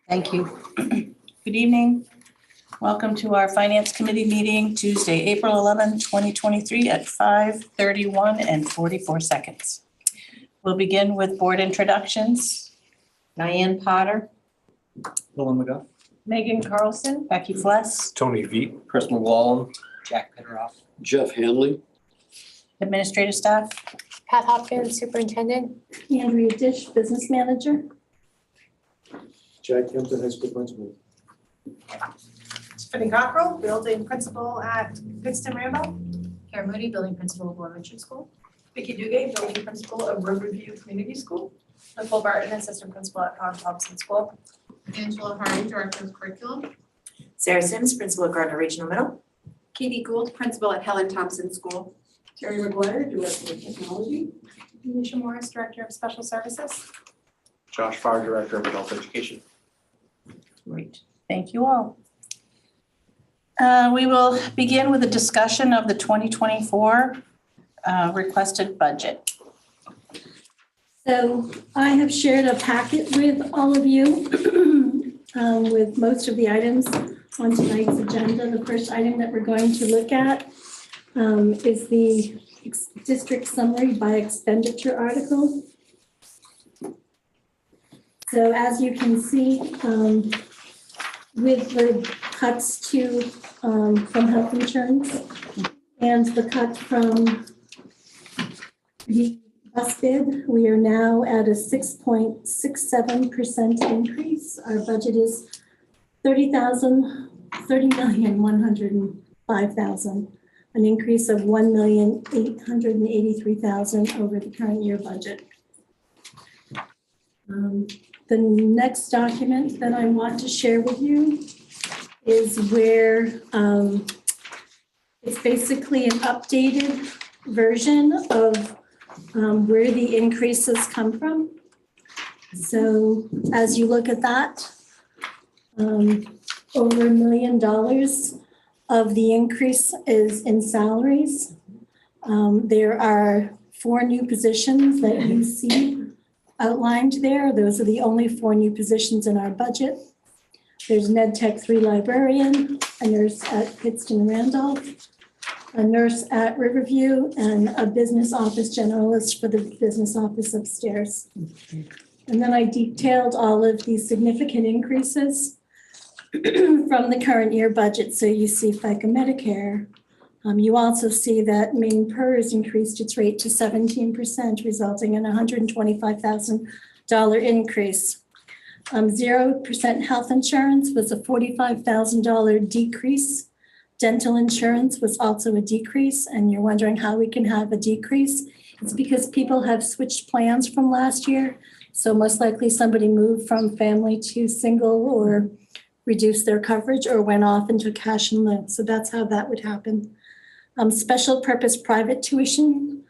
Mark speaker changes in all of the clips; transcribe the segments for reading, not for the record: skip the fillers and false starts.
Speaker 1: Thank you. Good evening. Welcome to our Finance Committee meeting Tuesday, April 11, 2023 at 5:31 and 44 seconds. We'll begin with board introductions. Diane Potter,
Speaker 2: Dylan McGuff.
Speaker 3: Megan Carlson.
Speaker 1: Becky Fless,
Speaker 4: Tony Veet.
Speaker 2: Chris McWallen. Jack Pitteroff.
Speaker 5: Jeff Hanley.
Speaker 1: administrative staff.
Speaker 3: Pat Hopkins, Superintendent.
Speaker 6: Andrea Dish, Business Manager.
Speaker 5: Jack Kempton, High School Principal.
Speaker 7: Tiffany Cockrell, building principal at Goodston Randolph.
Speaker 3: Karen Moody, Building Principal of Elementary School.
Speaker 7: Vicky Duguay, building principal of Riverview Community School. Nicole Barton, assistant principal at Pond Thompson School.
Speaker 8: Angela Harding, Director of Curriculum.
Speaker 9: Sarah Sims, Principal at Gardner Regional Middle.
Speaker 8: Katie Gould, Principal at Helen Thompson School.
Speaker 7: Terry McGuire, director of technology.
Speaker 3: Nisha Morris, Director of Special Services.
Speaker 4: Josh Farr, Director of Adult Education.
Speaker 1: Great, thank you all. We will begin with a discussion of the 2024 requested budget.
Speaker 6: So I have shared a packet with all of you with most of the items on tonight's agenda. The first item that we're going to look at is the district summary by expenditure article. So as you can see, with the cuts to from health insurance and the cut from the bus bid, we are now at a 6.67% increase. Our budget is $30,105,000, an increase of $1,883,000 over the current year budget. The next document that I want to share with you is where it's basically an updated version of where the increases come from. So as you look at that, over $1 million of the increase is in salaries. There are 4 new positions that you see outlined there. Those are the only 4 new positions in our budget. There's an Ed Tech 3 librarian, a nurse at Goodston Randolph, a nurse at Riverview, and a business office generalist for the business office upstairs. And then I detailed all of these significant increases from the current year budget. So you see FICA Medicare. You also see that Maine PERS increased its rate to 17%, resulting in a $125,000 increase. 0% health insurance was a $45,000 decrease. Dental insurance was also a decrease, and you're wondering how we can have a decrease. It's because people have switched plans from last year. So most likely somebody moved from family to single or reduced their coverage or went off into cash and live. So that's how that would happen. Special purpose private tuition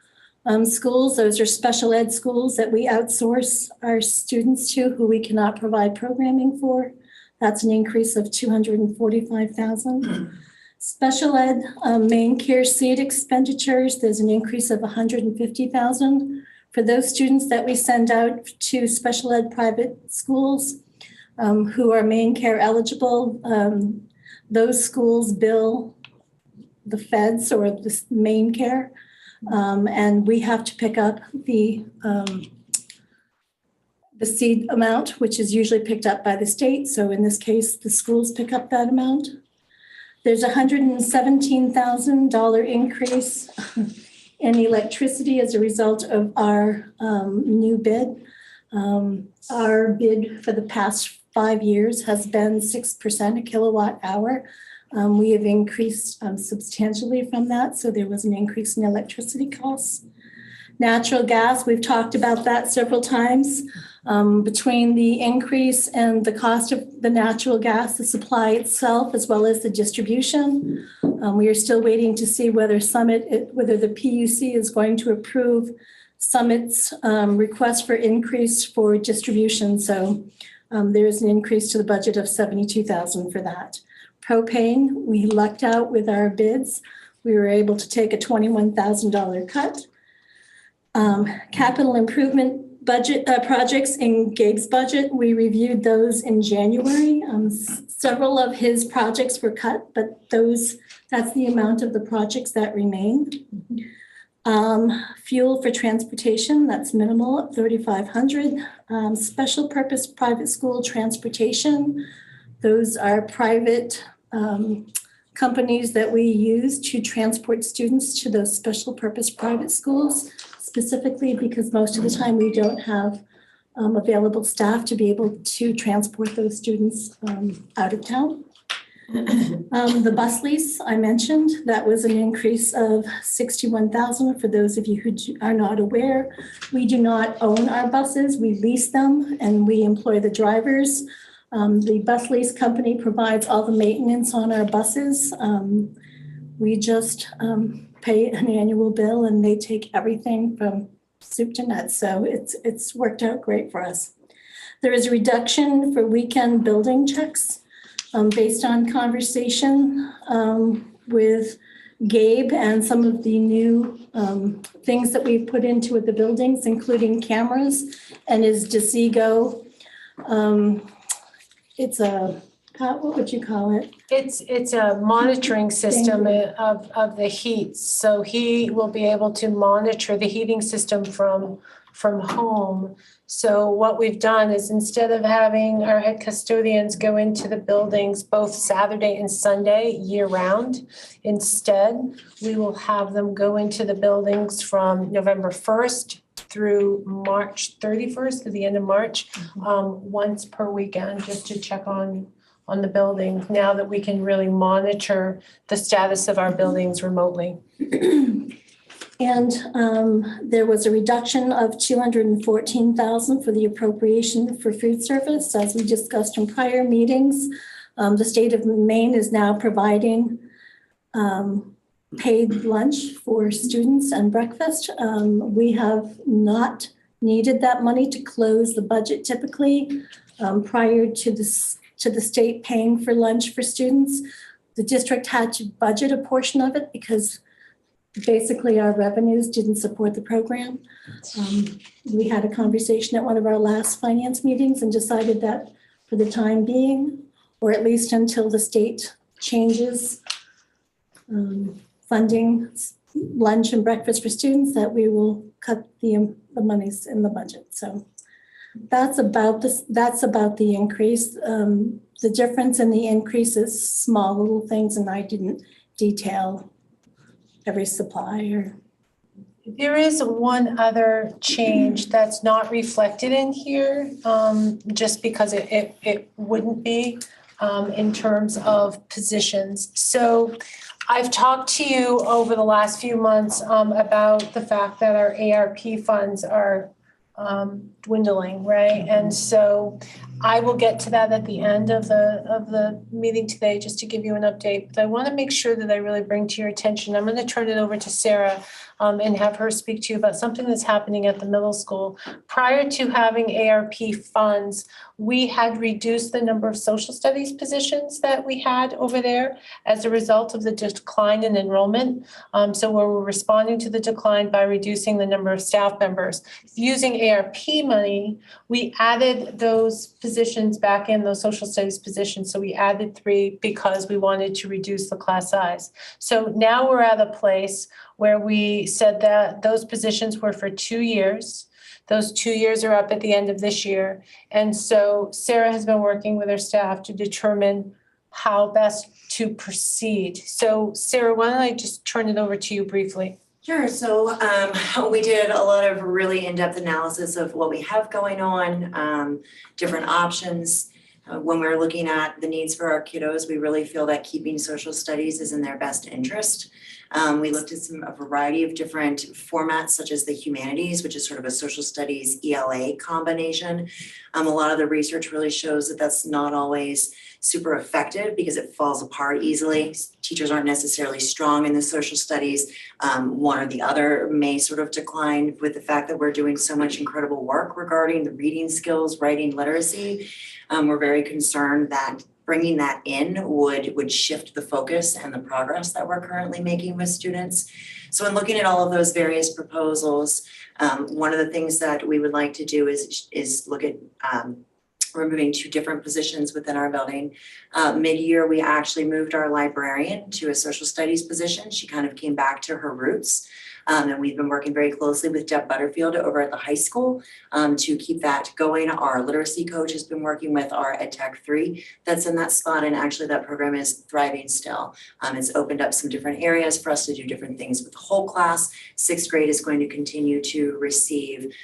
Speaker 6: schools, those are special ed schools that we outsource our students to who we cannot provide programming for. That's an increase of $245,000. Special ed main care seat expenditures, there's an increase of $150,000. For those students that we send out to special ed private schools who are main care eligible, those schools bill the feds or the main care, and we have to pick up the seed amount, which is usually picked up by the state. So in this case, the schools pick up that amount. There's a $117,000 increase in electricity as a result of our new bid. Our bid for the past 5 years has been 6% a kilowatt hour. We have increased substantially from that, so there was an increase in electricity costs. Natural gas, we've talked about that several times. Between the increase and the cost of the natural gas, the supply itself, as well as the distribution, we are still waiting to see whether the PUC is going to approve Summit's request for increase for distribution. So there is an increase to the budget of $72,000 for that. Propane, we lucked out with our bids. We were able to take a $21,000 cut. Capital improvement budget, projects in Gabe's budget, we reviewed those in January. Several of his projects were cut, but that's the amount of the projects that remain. Fuel for transportation, that's minimal at $3,500. Special purpose private school transportation, those are private companies that we use to transport students to those special purpose private schools, specifically because most of the time we don't have available staff to be able to transport those students out of town. The bus lease I mentioned, that was an increase of $61,000. For those of you who are not aware, we do not own our buses, we lease them and we employ the drivers. The bus lease company provides all the maintenance on our buses. We just pay an annual bill and they take everything from soup to nuts. So it's worked out great for us. There is a reduction for weekend building checks based on conversation with Gabe and some of the new things that we've put into the buildings, including cameras and his DeSigo. It's what would you call it?
Speaker 3: It's a monitoring system of the heat. So he will be able to monitor the heating system from home. So what we've done is instead of having our head custodians go into the buildings both Saturday and Sunday year round, instead, we will have them go into the buildings from November 1st through March 31st, to the end of March, once per weekend, just to check on the building, now that we can really monitor the status of our buildings remotely.
Speaker 6: And there was a reduction of $214,000 for the appropriation for food service. As we discussed in prior meetings, the state of Maine is now providing paid lunch for students and breakfast. We have not needed that money to close the budget typically prior to the state paying for lunch for students. The district had to budget a portion of it because basically our revenues didn't support the program. We had a conversation at one of our last finance meetings and decided that for the time being, or at least until the state changes funding lunch and breakfast for students, that we will cut the monies in the budget. So that's about the increase. The difference in the increase is small little things, and I didn't detail every supplier.
Speaker 3: There is one other change that's not reflected in here, just because it wouldn't be in terms of positions. So I've talked to you over the last few months about the fact that our ARP funds are dwindling, right? And so I will get to that at the end of the meeting today, just to give you an update. But I want to make sure that I really bring to your attention. I'm going to turn it over to Sarah and have her speak to you about something that's happening at the middle school. Prior to having ARP funds, we had reduced the number of social studies positions that we had over there as a result of the decline in enrollment. So we're responding to the decline by reducing the number of staff members. Using ARP money, we added those positions back in, those social studies positions. So we added 3 because we wanted to reduce the class size. So now we're at a place where we said that those positions were for 2 years. Those 2 years are up at the end of this year. And so Sarah has been working with her staff to determine how best to proceed. So Sarah, why don't I just turn it over to you briefly?
Speaker 9: Sure. So we did a lot of really in-depth analysis of what we have going on, different options. When we're looking at the needs for our kiddos, we really feel that keeping social studies is in their best interest. We looked at a variety of different formats, such as the humanities, which is sort of a social studies ELA combination. A lot of the research really shows that that's not always super effective because it falls apart easily. Teachers aren't necessarily strong in the social studies. One or the other may sort of decline with the fact that we're doing so much incredible work regarding the reading skills, writing literacy. We're very concerned that bringing that in would shift the focus and the progress that we're currently making with students. So in looking at all of those various proposals, one of the things that we would like to do is look at removing 2 different positions within our building. Mid-year, we actually moved our librarian to a social studies position. She kind of came back to her roots. And we've been working very closely with Deb Butterfield over at the high school to keep that going. Our literacy coach has been working with our EdTech 3 that's in that spot, and actually that program is thriving still. It's opened up some different areas for us to do different things with the whole class. 6th grade is going to continue to receive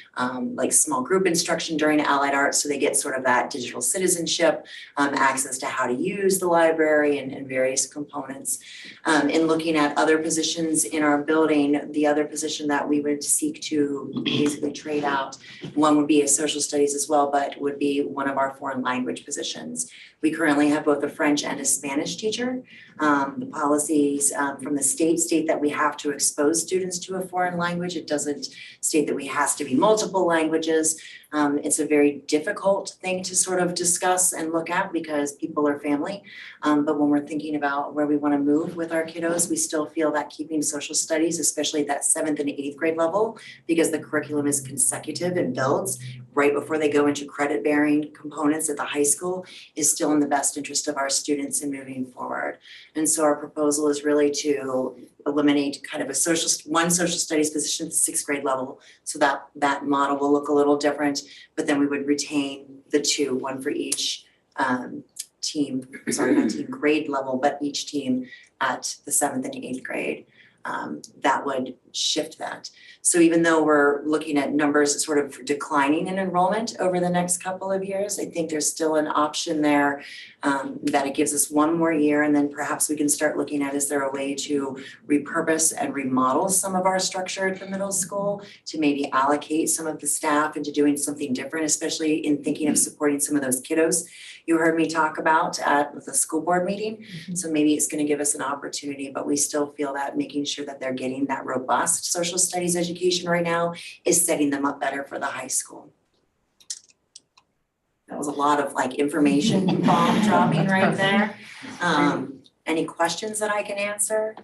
Speaker 9: like small group instruction during Allied Arts, so they get sort of that digital citizenship, access to how to use the library and various components. In looking at other positions in our building, the other position that we would seek to basically trade out, one would be a social studies as well, but would be one of our foreign language positions. We currently have both a French and a Spanish teacher. The policies from the state that we have to expose students to a foreign language. It doesn't state that we has to be multiple languages. It's a very difficult thing to sort of discuss and look at because people are family. But when we're thinking about where we want to move with our kiddos, we still feel that keeping social studies, especially at that 7th and 8th grade level, because the curriculum is consecutive and builds right before they go into credit bearing components at the high school, is still in the best interest of our students in moving forward. And so our proposal is really to eliminate kind of one social studies position at the 6th grade level. So that model will look a little different, but then we would retain the 2, one for each grade level, but each team at the 7th and 8th grade. That would shift that. So even though we're looking at numbers sort of declining in enrollment over the next couple of years, I think there's still an option there that it gives us one more year, and then perhaps we can start looking at, is there a way to repurpose and remodel some of our structure at the middle school to maybe allocate some of the staff into doing something different, especially in thinking of supporting some of those kiddos you heard me talk about at the school board meeting. So maybe it's going to give us an opportunity, but we still feel that making sure that they're getting that robust social studies education right now is setting them up better for the high school. That was a lot of like information bomb dropping right there. Any questions that I can answer?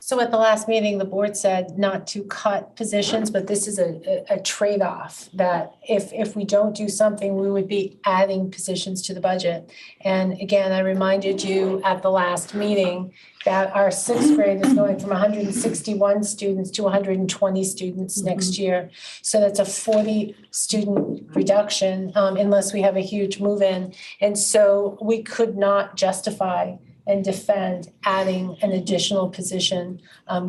Speaker 3: So at the last meeting, the board said not to cut positions, but this is a trade-off that if we don't do something, we would be adding positions to the budget. And again, I reminded you at the last meeting that our 6th grade is going from 161 students to 120 students next year. So that's a 40 student reduction unless we have a huge move-in. And so we could not justify and defend adding an additional position,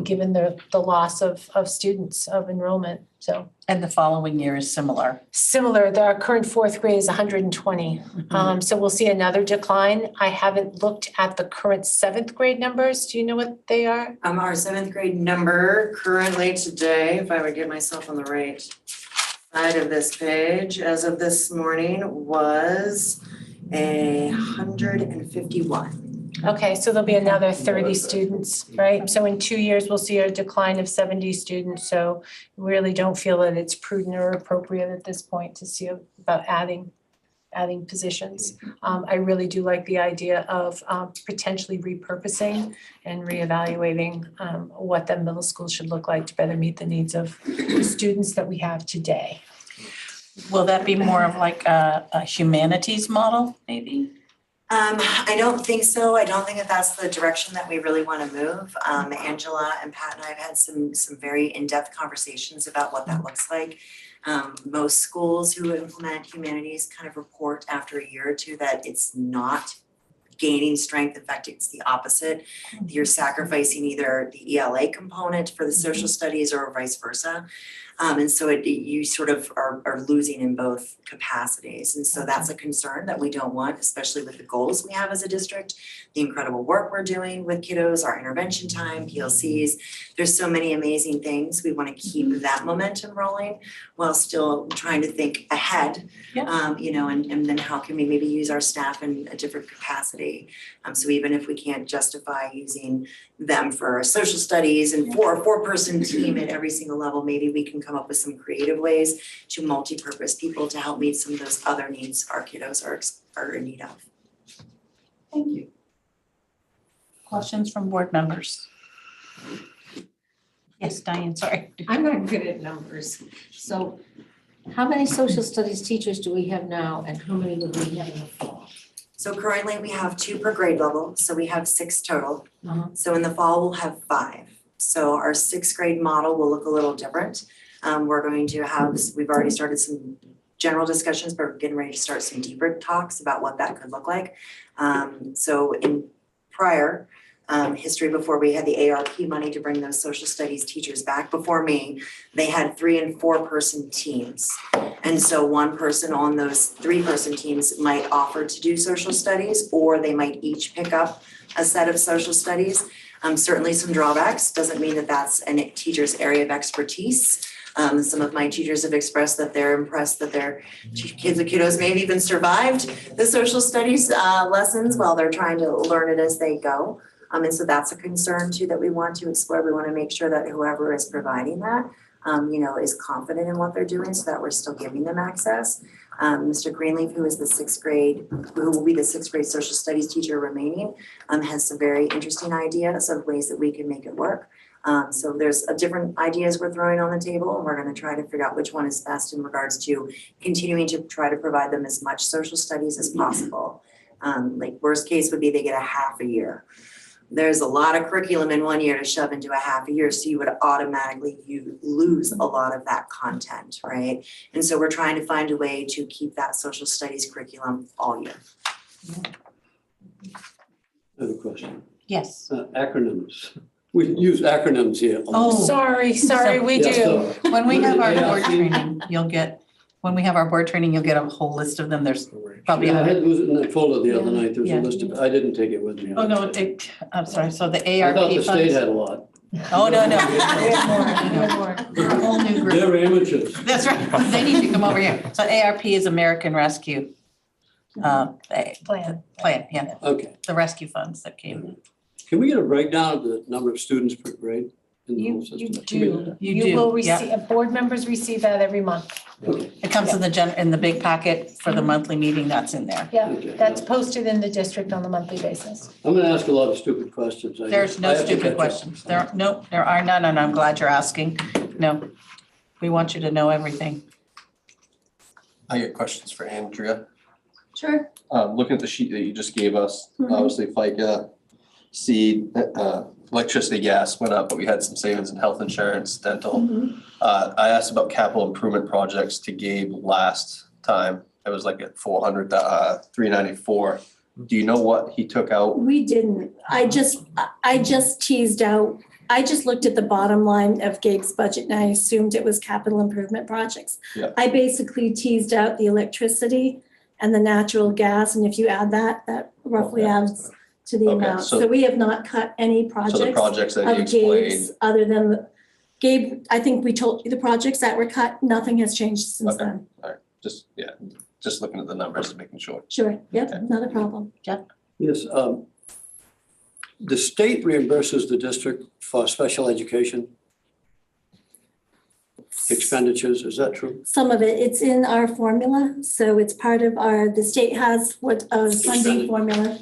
Speaker 3: given the loss of students of enrollment, so.
Speaker 1: And the following year is similar.
Speaker 3: Similar, our current 4th grade is 120. So we'll see another decline. I haven't looked at the current 7th grade numbers. Do you know what they are?
Speaker 9: Our 7th grade number currently today, if I would get myself on the right side of this page, as of this morning, was 151.
Speaker 3: Okay, so there'll be another 30 students, right? So in 2 years, we'll see a decline of 70 students. So we really don't feel that it's prudent or appropriate at this point to see about adding positions. I really do like the idea of potentially repurposing and reevaluating what the middle school should look like to better meet the needs of the students that we have today.
Speaker 1: Will that be more of like a humanities model, maybe?
Speaker 9: I don't think so. I don't think that that's the direction that we really want to move. Angela and Pat and I have had some very in-depth conversations about what that looks like. Most schools who implement humanities kind of report after a year or two that it's not gaining strength. In fact, it's the opposite. You're sacrificing either the ELA component for the social studies or vice versa. And so you sort of are losing in both capacities. And so that's a concern that we don't want, especially with the goals we have as a district, the incredible work we're doing with kiddos, our intervention time, PLCs. There's so many amazing things. We want to keep that momentum rolling while still trying to think ahead, and then how can we maybe use our staff in a different capacity. community. So even if we can't justify using them for social studies and for a four-person team at every single level, maybe we can come up with some creative ways to multi-purpose people to help meet some of those other needs our kiddos are in need of.
Speaker 1: Thank you. Questions from board members? Yes, Diane, sorry.
Speaker 10: I'm not good at numbers. So how many social studies teachers do we have now and how many will we have in the fall?
Speaker 9: So currently we have 2 per grade level, so we have 6 total.
Speaker 10: Uh-huh.
Speaker 9: So in the fall, we'll have 5. So our 6th grade model will look a little different. We're going to have, we've already started some general discussions, but we're getting ready to start some deeper talks about what that could look like. So in prior history, before we had the ARP money to bring those social studies teachers back before me, they had 3 and 4 person teams. And so one person on those 3-person teams might offer to do social studies, or they might each pick up a set of social studies. Certainly some drawbacks, doesn't mean that that's a teacher's area of expertise. Some of my teachers have expressed that they're impressed that their kids and kiddos may have even survived the social studies lessons while they're trying to learn it as they go. And so that's a concern too that we want to explore. We want to make sure that whoever is providing that, is confident in what they're doing so that we're still giving them access. Mr. Greenleaf, who is the 6th grade, who will be the 6th grade social studies teacher remaining, has some very interesting ideas of ways that we can make it work. So there's different ideas we're throwing on the table, and we're going to try to figure out which one is best in regards to continuing to try to provide them as much social studies as possible. Like worst case would be they get a half a year. There's a lot of curriculum in one year to shove into a half a year, so you would automatically lose a lot of that content, right? And so we're trying to find a way to keep that social studies curriculum all year.
Speaker 5: I have a question.
Speaker 1: Yes.
Speaker 5: Acronyms. We use acronyms here. a lot.
Speaker 1: Oh.
Speaker 3: Sorry, we
Speaker 5: Yes,
Speaker 3: do.
Speaker 5: so
Speaker 1: When we have our board
Speaker 5: ARP?
Speaker 1: training, you'll get a whole list of them. There's probably
Speaker 5: Yeah, I
Speaker 1: another.
Speaker 5: had, it was in that folder the other night, there was
Speaker 1: Yeah.
Speaker 5: a list of, I didn't take it with me.
Speaker 1: Oh, no, I'm sorry. So the
Speaker 5: I
Speaker 1: ARP
Speaker 5: thought the state
Speaker 1: funds.
Speaker 5: had a lot.
Speaker 1: Oh, no.
Speaker 3: We have more.
Speaker 1: We're a whole new group.
Speaker 5: They're amateurs.
Speaker 1: That's right. They need to come over here. So ARP is American Rescue
Speaker 3: Plan.
Speaker 1: Plan, yeah,
Speaker 5: Okay.
Speaker 1: the rescue funds that came.
Speaker 5: Can we get a breakdown of the number of students per grade in the whole
Speaker 3: You
Speaker 5: system?
Speaker 3: do.
Speaker 1: You
Speaker 3: You will
Speaker 1: do, yeah.
Speaker 3: receive, board members receive that every month.
Speaker 5: Okay.
Speaker 1: It comes in the big packet for the monthly meeting, that's in there.
Speaker 3: Yeah,
Speaker 5: Okay.
Speaker 3: that's posted in the district on a monthly basis.
Speaker 5: I'm gonna ask a lot of stupid questions.
Speaker 1: There's no stupid questions. There are none, and I'm glad you're asking. No, we want you to know everything.
Speaker 4: I get questions for Andrea.
Speaker 6: Sure.
Speaker 4: Looking at the sheet that you just gave us,
Speaker 6: Mhm.
Speaker 4: obviously FICA, seed, electricity, gas went up, but we had some savings in health insurance, dental.
Speaker 6: Mhm.
Speaker 4: I asked about capital improvement projects to Gabe last time. It was like at 394. Do you know what he took out?
Speaker 6: We didn't. I just teased out, I just looked at the bottom line of Gabe's budget and I assumed it was capital improvement projects.
Speaker 4: Yeah.
Speaker 6: I basically teased out the electricity and the natural gas, and if you add that, that roughly
Speaker 4: Okay.
Speaker 6: adds to the
Speaker 4: Okay,
Speaker 6: amount.
Speaker 4: so-
Speaker 6: So we have not cut any
Speaker 4: So the
Speaker 6: projects
Speaker 4: projects that you
Speaker 6: of
Speaker 4: explained,
Speaker 6: Gabe's, other than Gabe, I think we told you the projects that were cut, nothing has changed since
Speaker 4: Okay.
Speaker 6: then.
Speaker 4: just looking at the numbers and making sure.
Speaker 6: Sure, yep, not a problem.
Speaker 5: Yes, the state reimburses the district for special education expenditures, is that true?
Speaker 6: Some of it, it's in our formula, so it's part of the state has what a funding formula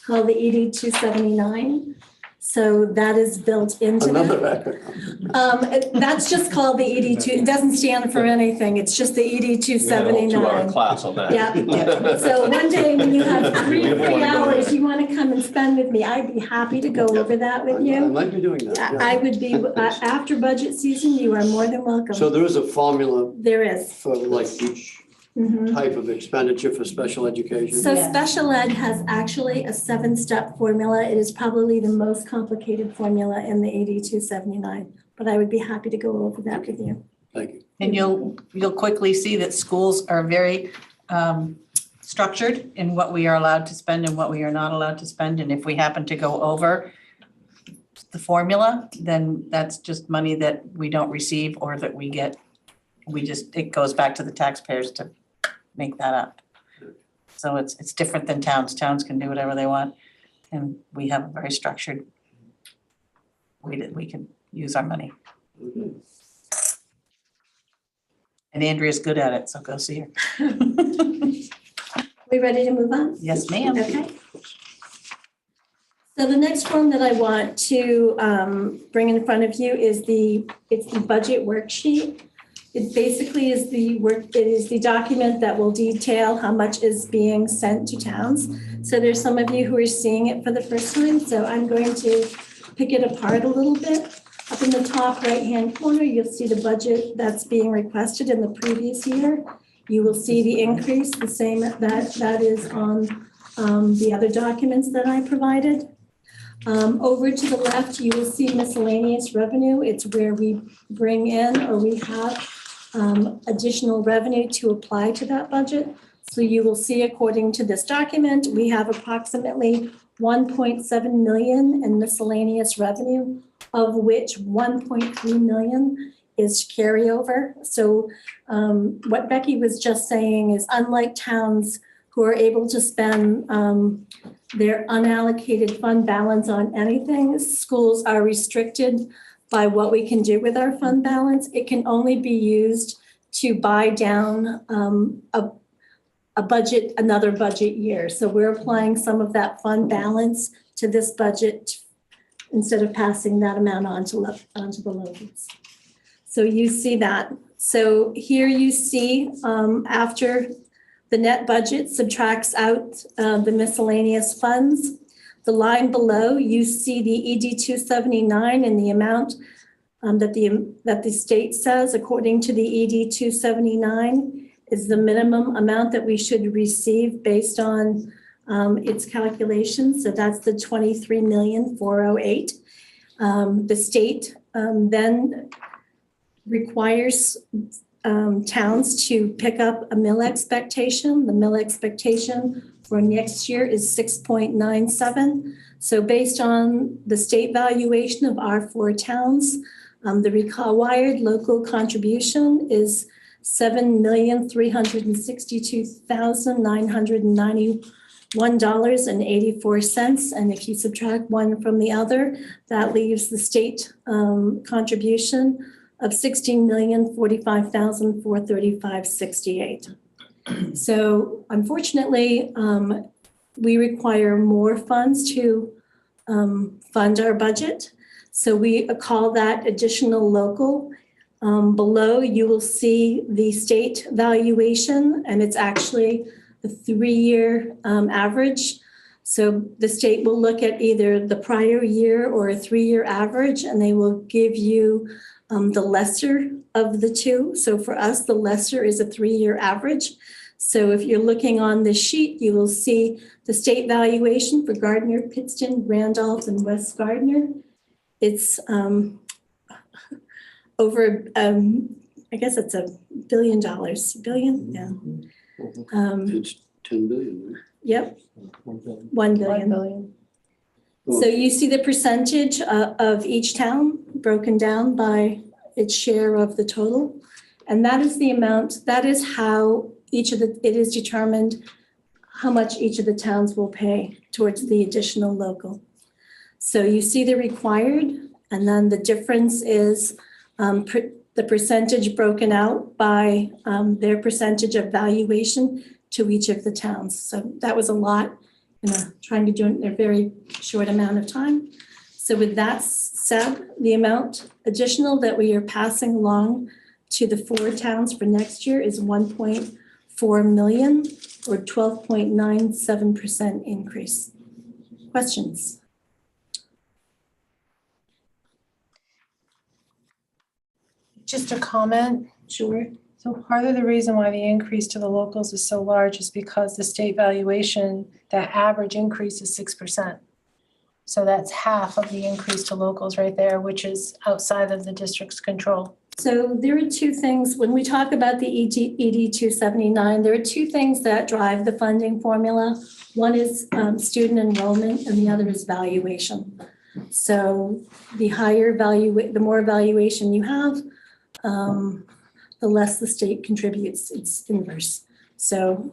Speaker 6: called the ED 279. So that is built into
Speaker 5: Another
Speaker 6: that.
Speaker 5: acronym.
Speaker 6: That's just called the ED 2, it doesn't stand for anything, it's just the ED
Speaker 4: We had a whole 2-hour
Speaker 6: 279.
Speaker 4: class on that.
Speaker 6: Yeah. So one day when you have three
Speaker 4: We wanna go
Speaker 6: hours
Speaker 4: there.
Speaker 6: you want to come and spend with me, I'd be happy to go over that with
Speaker 5: I
Speaker 6: you.
Speaker 5: might be doing that,
Speaker 6: I
Speaker 5: yeah.
Speaker 6: would be, after budget season, you are more than welcome.
Speaker 5: So there is a formula
Speaker 6: There is.
Speaker 5: for like each
Speaker 6: Mhm.
Speaker 5: type of expenditure for special education?
Speaker 6: So special ed has actually a 7-step formula. It is probably the most complicated formula in the AD 279, but I would be happy to go over that with you.
Speaker 5: Thank you.
Speaker 1: And you'll quickly see that schools are very structured in what we are allowed to spend and what we are not allowed to spend. And if we happen to go over the formula, then that's just money that we don't receive or that we get. It goes back to the taxpayers to make that up. So it's different than towns. Towns can do whatever they want. And we have a very structured way that we can use our money. And Andrea's good at it, so go see her.
Speaker 6: We ready to move on?
Speaker 1: Yes, ma'am.
Speaker 6: Okay. So the next form that I want to bring in front of you is the budget worksheet. It basically is the document that will detail how much is being sent to towns. So there's some of you who are seeing it for the first time, so I'm going to pick it apart a little bit. Up in the top right-hand corner, you'll see the budget that's being requested in the previous year. You will see the increase, the same that is on the other documents that I provided. Over to the left, you will see miscellaneous revenue. It's where we bring in or we have additional revenue to apply to that budget. So you will see, according to this document, we have approximately 1.7 million in miscellaneous revenue, of which 1.3 million is carryover. So what Becky was just saying is, unlike towns who are able to spend their unallocated fund balance on anything, schools are restricted by what we can do with our fund balance. It can only be used to buy down a budget, another budget year. So we're applying some of that fund balance to this budget instead of passing that amount onto the locals. So you see that. So here you see after the net budget subtracts out the miscellaneous funds. The line below, you see the ED 279 and the amount that the state says, according to the ED 279, is the minimum amount that we should receive based on its calculations. So that's the 23,408,000. The state then requires towns to pick up a mill expectation. The mill expectation for next year is 6.97. So based on the state valuation of our 4 towns, the required local contribution is $7,362,991.84. And if you subtract one from the other, that leaves the state contribution of $16,045,435.68. So unfortunately, we require more funds to fund our budget. So we call that additional local. Below, you will see the state valuation, and it's actually a 3-year average. So the state will look at either the prior year or a 3-year average, and they will give you the lesser of the two. So for us, the lesser is a 3-year average. So if you're looking on this sheet, you will see the state valuation for Gardner, Pittston, Randolph, and West Gardner. It's over, I guess it's $1 billion, billion, yeah.
Speaker 5: It's 10 billion, right?
Speaker 6: Yep,
Speaker 2: 1 billion.
Speaker 6: 1
Speaker 3: 1
Speaker 6: billion.
Speaker 3: billion.
Speaker 6: So you see the percentage of each town broken down by its share of the total. And that is the amount, that is how it is determined how much each of the towns will pay towards the additional local. So you see the required, and then the difference is the percentage broken out by their percentage of valuation to each of the towns. So that was a lot, trying to do it in a very short amount of time. So with that said, the amount additional that we are passing along to the 4 towns for next year is 1.4 million, or 12.97% increase. Questions?
Speaker 3: Just a comment.
Speaker 6: Sure.
Speaker 3: So part of the reason why the increase to the locals is so large is because the state valuation, that average increase is 6%. So that's half of the increase to locals right there, which is outside of the district's control.
Speaker 6: So there are 2 things, when we talk about the ED 279, there are 2 things that drive the funding formula. One is student enrollment, and the other is valuation. So the more valuation you have, the less the state contributes. It's inverse. So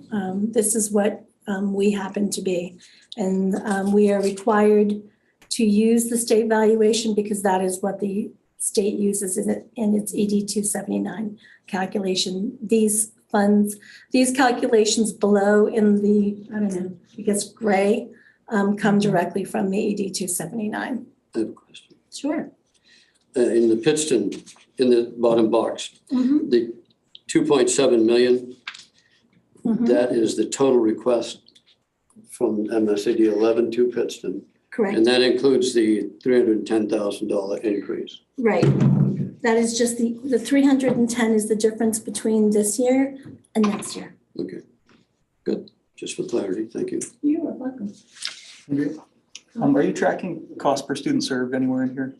Speaker 6: this is what we happen to be. And we are required to use the state valuation because that is what the state uses in its ED 279 calculation. These funds, these calculations below in the, I don't know, I guess gray, come directly from the ED 279.
Speaker 5: I have a question.
Speaker 6: Sure.
Speaker 5: In the Pittston, in the bottom box, the 2.7 million, that is the total request from MSAD11 to Pittston.
Speaker 6: Correct.
Speaker 5: And that includes the $310,000 increase.
Speaker 6: Right. That is just the 310 is the difference between this year and next year.
Speaker 5: Okay, good. Just for clarity, thank you.
Speaker 6: You are welcome.
Speaker 2: Are you tracking cost per student served anywhere in here?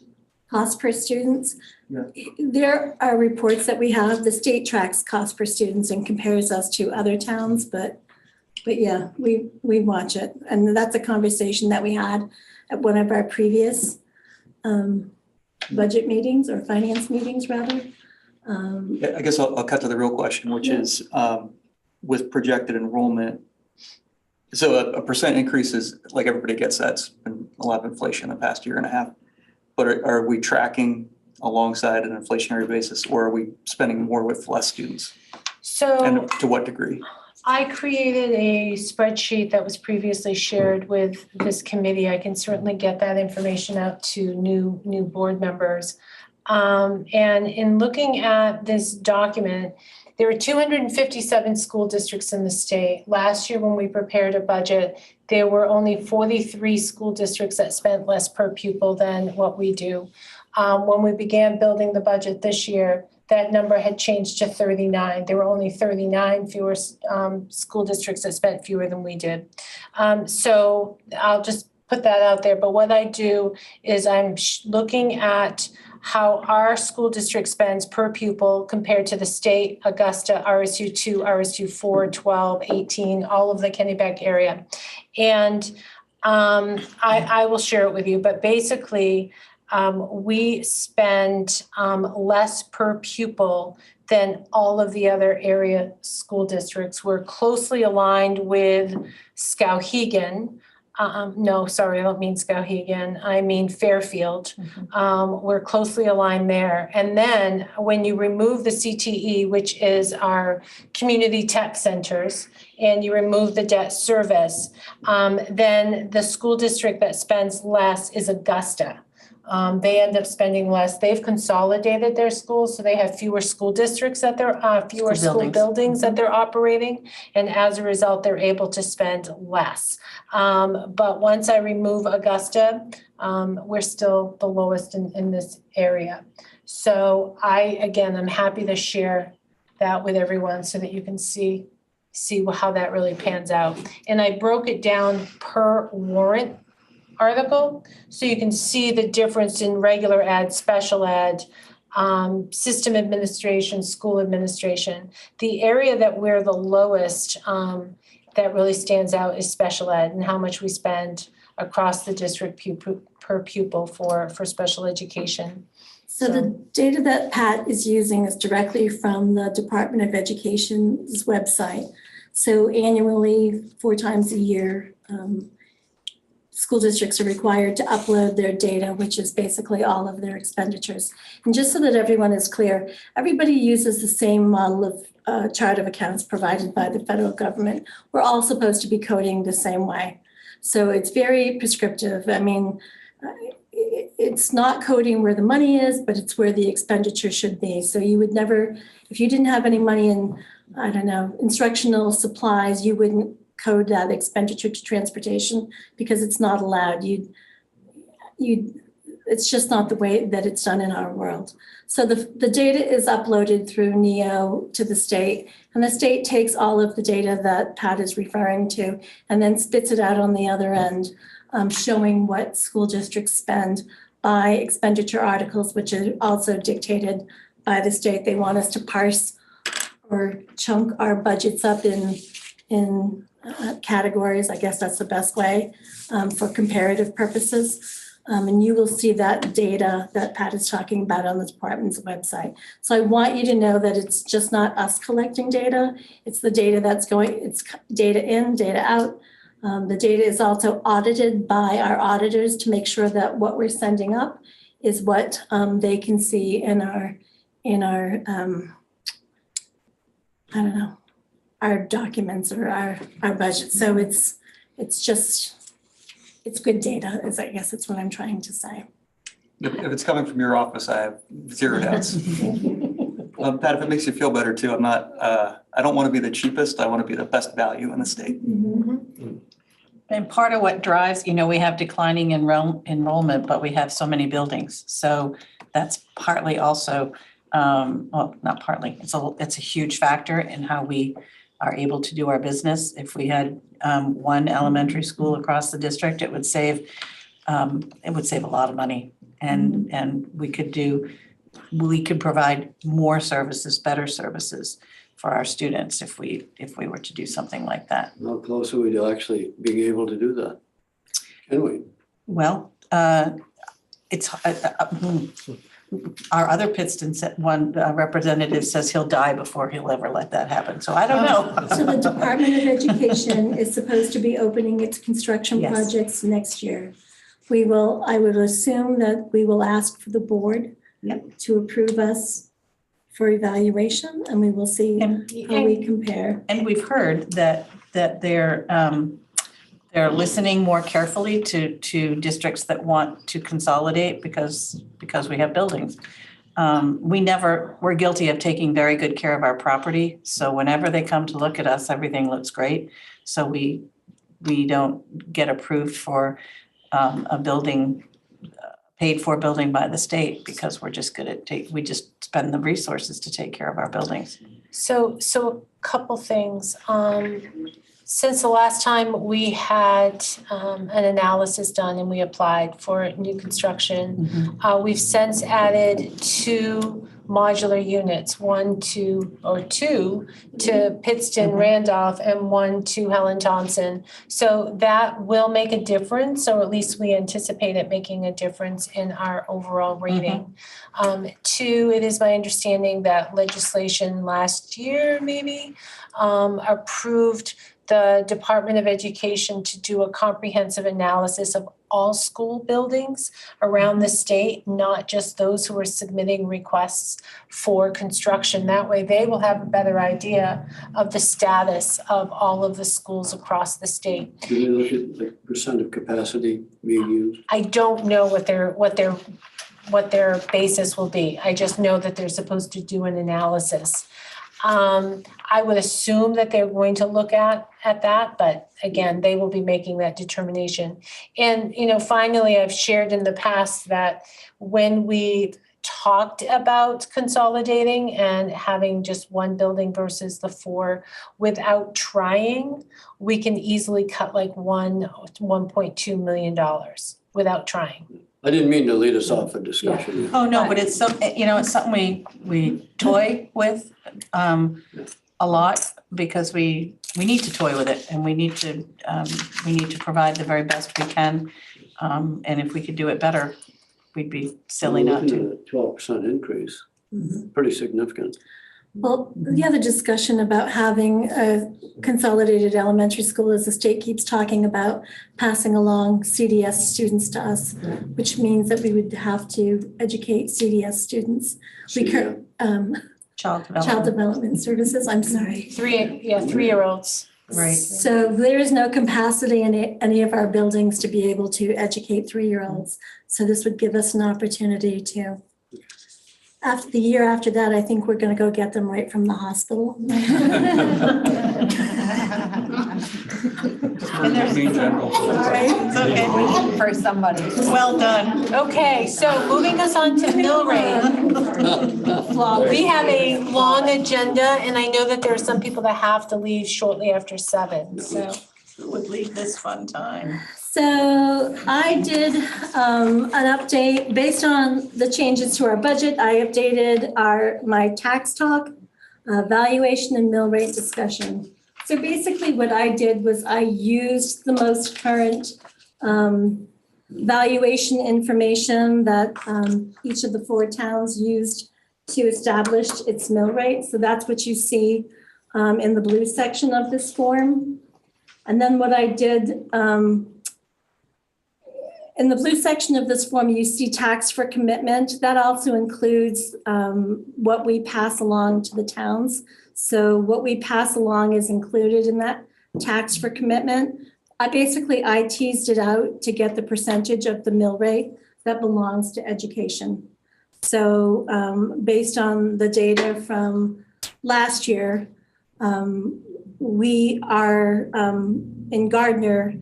Speaker 6: Cost per students.
Speaker 2: Yeah.
Speaker 6: There are reports that we have. The state tracks cost per students and compares us to other towns, but yeah, we watch it. And that's a conversation that we had at one of our previous budget meetings or finance meetings rather.
Speaker 2: Yeah, I guess I'll cut to the real question, which is with projected enrollment. So a percent increase is like everybody gets that. It's been a lot of inflation in the past year and a half. But are we tracking alongside an inflationary basis, or are we spending more with less students?
Speaker 3: So
Speaker 2: And to what degree?
Speaker 3: I created a spreadsheet that was previously shared with this committee. I can certainly get that information out to new board members. And in looking at this document, there are 257 school districts in the state. Last year, when we prepared a budget, there were only 43 school districts that spent less per pupil than what we do. When we began building the budget this year, that number had changed to 39. There were only 39 fewer school districts that spent fewer than we did. So I'll just put that out there. But what I do is I'm looking at how our school district spends per pupil compared to the state, Augusta, RSU 2, RSU 4, 12, 18, all of the Kennebec area. And I will share it with you, but basically we spend less per pupil than all of the other area school districts. We're closely aligned with Skowhegan. No, sorry, I don't mean Skowhegan. I mean Fairfield. We're closely aligned there. And then when you remove the CTE, which is our community tech centers, and you remove the debt service, then the school district that spends less is Augusta. They end up spending less. They've consolidated their schools, so they have fewer school districts that they're, fewer school buildings that they're operating. And as a result, they're able to spend less. But once I remove Augusta, we're still the lowest in this area. So I'm happy to share that with everyone so that you can see how that really pans out. And I broke it down per warrant article, so you can see the difference in regular ed, special ed, system administration, school administration. The area that we're the lowest that really stands out is special ed and how much we spend across the district per pupil for special education.
Speaker 6: So the data that Pat is using is directly from the Department of Education's website. So annually, 4 times a year, school districts are required to upload their data, which is basically all of their expenditures. And just so that everyone is clear, everybody uses the same model of chart of accounts provided by the federal government. We're all supposed to be coding the same way. So it's very prescriptive. I mean, it's not coding where the money is, but it's where the expenditure should be. So you would never, if you didn't have any money in, I don't know, instructional supplies, you wouldn't code that expenditure to transportation because it's not allowed. It's just not the way that it's done in our world. So the data is uploaded through NEO to the state, and the state takes all of the data that Pat is referring to and then spits it out on the other end, showing what school districts spend by expenditure articles, which are also dictated by the state. They want us to parse or chunk our budgets up in categories. I guess that's the best way for comparative purposes. And you will see that data that Pat is talking about on the department's website. So I want you to know that it's just not us collecting data. It's the data that's going, it's data in, data out. The data is also audited by our auditors to make sure that what we're sending up is what they can see in our I don't know, our documents or our budget. So it's good data, is I guess it's what I'm trying to say.
Speaker 2: If it's coming from your office, I have zero doubts. Pat, if it makes you feel better too, I'm not, I don't want to be the cheapest. I want to be the best value in the state.
Speaker 1: And part of what drives, we have declining enrollment, but we have so many buildings. So that's partly also, well, not partly, it's a huge factor in how we are able to do our business. If we had one elementary school across the district, it would save a lot of money. And we could provide more services, better services for our students if we were to do something like that.
Speaker 5: How close are we to actually being able to do that? Can we?
Speaker 1: Well, it's our other Pittston representative says he'll die before he'll ever let that happen. So I don't know.
Speaker 6: So the Department of Education is supposed to be opening its construction
Speaker 1: Yes.
Speaker 6: projects next year. I would assume that we will ask for the board to approve us for evaluation, and we will see how we compare.
Speaker 1: And we've heard that they're listening more carefully to districts that want to consolidate because we have buildings. We're guilty of taking very good care of our property. So whenever they come to look at us, everything looks great. So we don't get approved for a building, paid for building by the state because we're just good at we just spend the resources to take care of our buildings.
Speaker 3: So a couple things. Since the last time we had an analysis done and we applied for new construction, we've since added 2 modular units, two to Pittston Randolph and 1 to Helen Thompson. So that will make a difference, or at least we anticipate it making a difference in our overall rating. 2, it is my understanding that legislation last year maybe approved the Department of Education to do a comprehensive analysis of all school buildings around the state, not just those who are submitting requests for construction. That way they will have a better idea of the status of all of the schools across the state.
Speaker 5: Do we look at the percent of capacity being used?
Speaker 3: I don't know what their basis will be. I just know that they're supposed to do an analysis. I would assume that they're going to look at that, but again, they will be making that determination. And, finally, I've shared in the past that when we talked about consolidating and having just one building versus the 4 without trying, we can easily cut like $1.2 million without trying.
Speaker 5: I didn't mean to lead us off a discussion.
Speaker 1: Oh, no, but it's something we toy with a lot because we need to toy with it and we need to provide the very best we can. And if we could do it better, we'd be silly not to.
Speaker 5: We're looking at a 12% increase, pretty significant.
Speaker 6: Well, the other discussion about having a consolidated elementary school is the state keeps talking about passing along CDS students to us, which means that we would have to educate CDS students.
Speaker 1: Child
Speaker 6: Child Development Services, I'm sorry.
Speaker 3: 3-year-olds.
Speaker 1: Right.
Speaker 6: So there is no capacity in any of our buildings to be able to educate 3-year-olds. So this would give us an opportunity to. After the year after that, I think we're going to go get them right from the hospital.
Speaker 1: And there's it's okay for somebody. Well done.
Speaker 3: Okay, so moving us on to mill rate. We have a long agenda, and I know that there are some people that have to leave shortly after 7, so.
Speaker 1: Who would leave this fun time?
Speaker 6: So I did an update based on the changes to our budget. I updated my tax talk, valuation and mill rate discussion. So basically what I did was I used the most current valuation information that each of the 4 towns used to establish its mill rate. So that's what you see in the blue section of this form. And then what I did, in the blue section of this form, you see tax for commitment. That also includes what we pass along to the towns. So what we pass along is included in that tax for commitment. I teased it out to get the percentage of the mill rate that belongs to education. So based on the data from last year, we are in Gardner,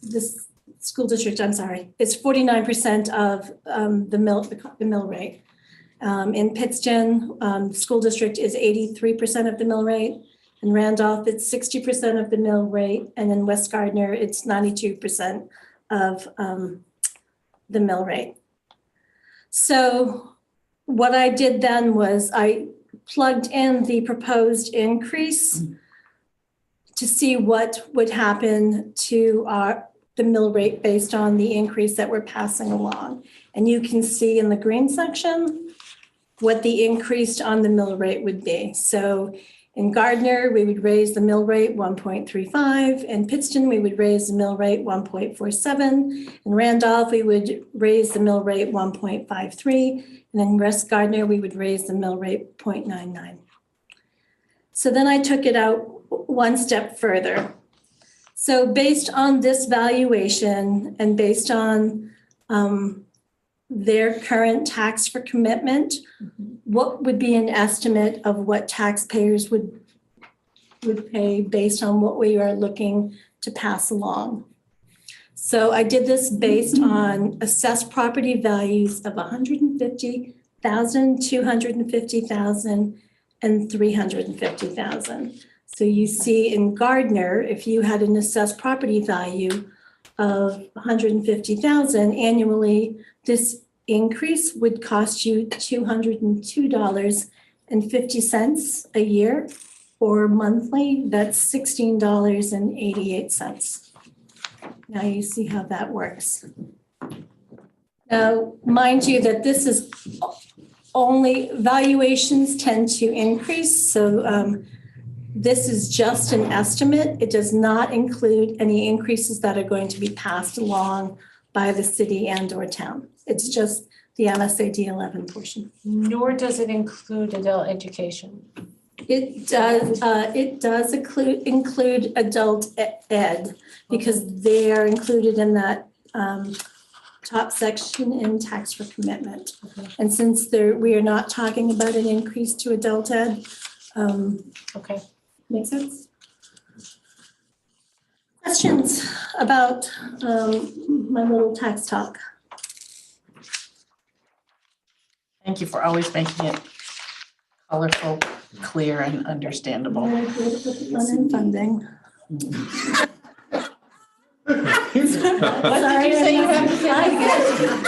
Speaker 6: this school district, it's 49% of the mill rate. In Pittston, school district is 83% of the mill rate. In Randolph, it's 60% of the mill rate. And in West Gardner, it's 92% of the mill rate. So what I did then was I plugged in the proposed increase to see what would happen to the mill rate based on the increase that we're passing along. And you can see in the green section what the increase on the mill rate would be. So in Gardner, we would raise the mill rate 1.35. In Pittston, we would raise the mill rate 1.47. In Randolph, we would raise the mill rate 1.53. And in West Gardner, we would raise the mill rate 0.99. So then I took it out one step further. So based on this valuation and based on their current tax for commitment, what would be an estimate of what taxpayers would pay based on what we are looking to pass along? So I did this based on assessed property values of $150,000, $250,000, and $350,000. So you see in Gardner, if you had an assessed property value of $150,000 annually, this increase would cost you $202.50 a year, or monthly, that's $16.88. Now you see how that works. Now, mind you that this is only, valuations tend to increase, so this is just an estimate. It does not include any increases that are going to be passed along by the city and or town. It's just the MSAD11 portion.
Speaker 3: Nor does it include adult education.
Speaker 6: It does include adult ed because they are included in that top section in tax for commitment. And since we are not talking about an increase to adult ed,
Speaker 3: Okay.
Speaker 6: makes sense? Questions about my little tax talk?
Speaker 1: Thank you for always making it colorful, clear, and understandable.
Speaker 6: Fun and funding.
Speaker 1: What did you say you have to say?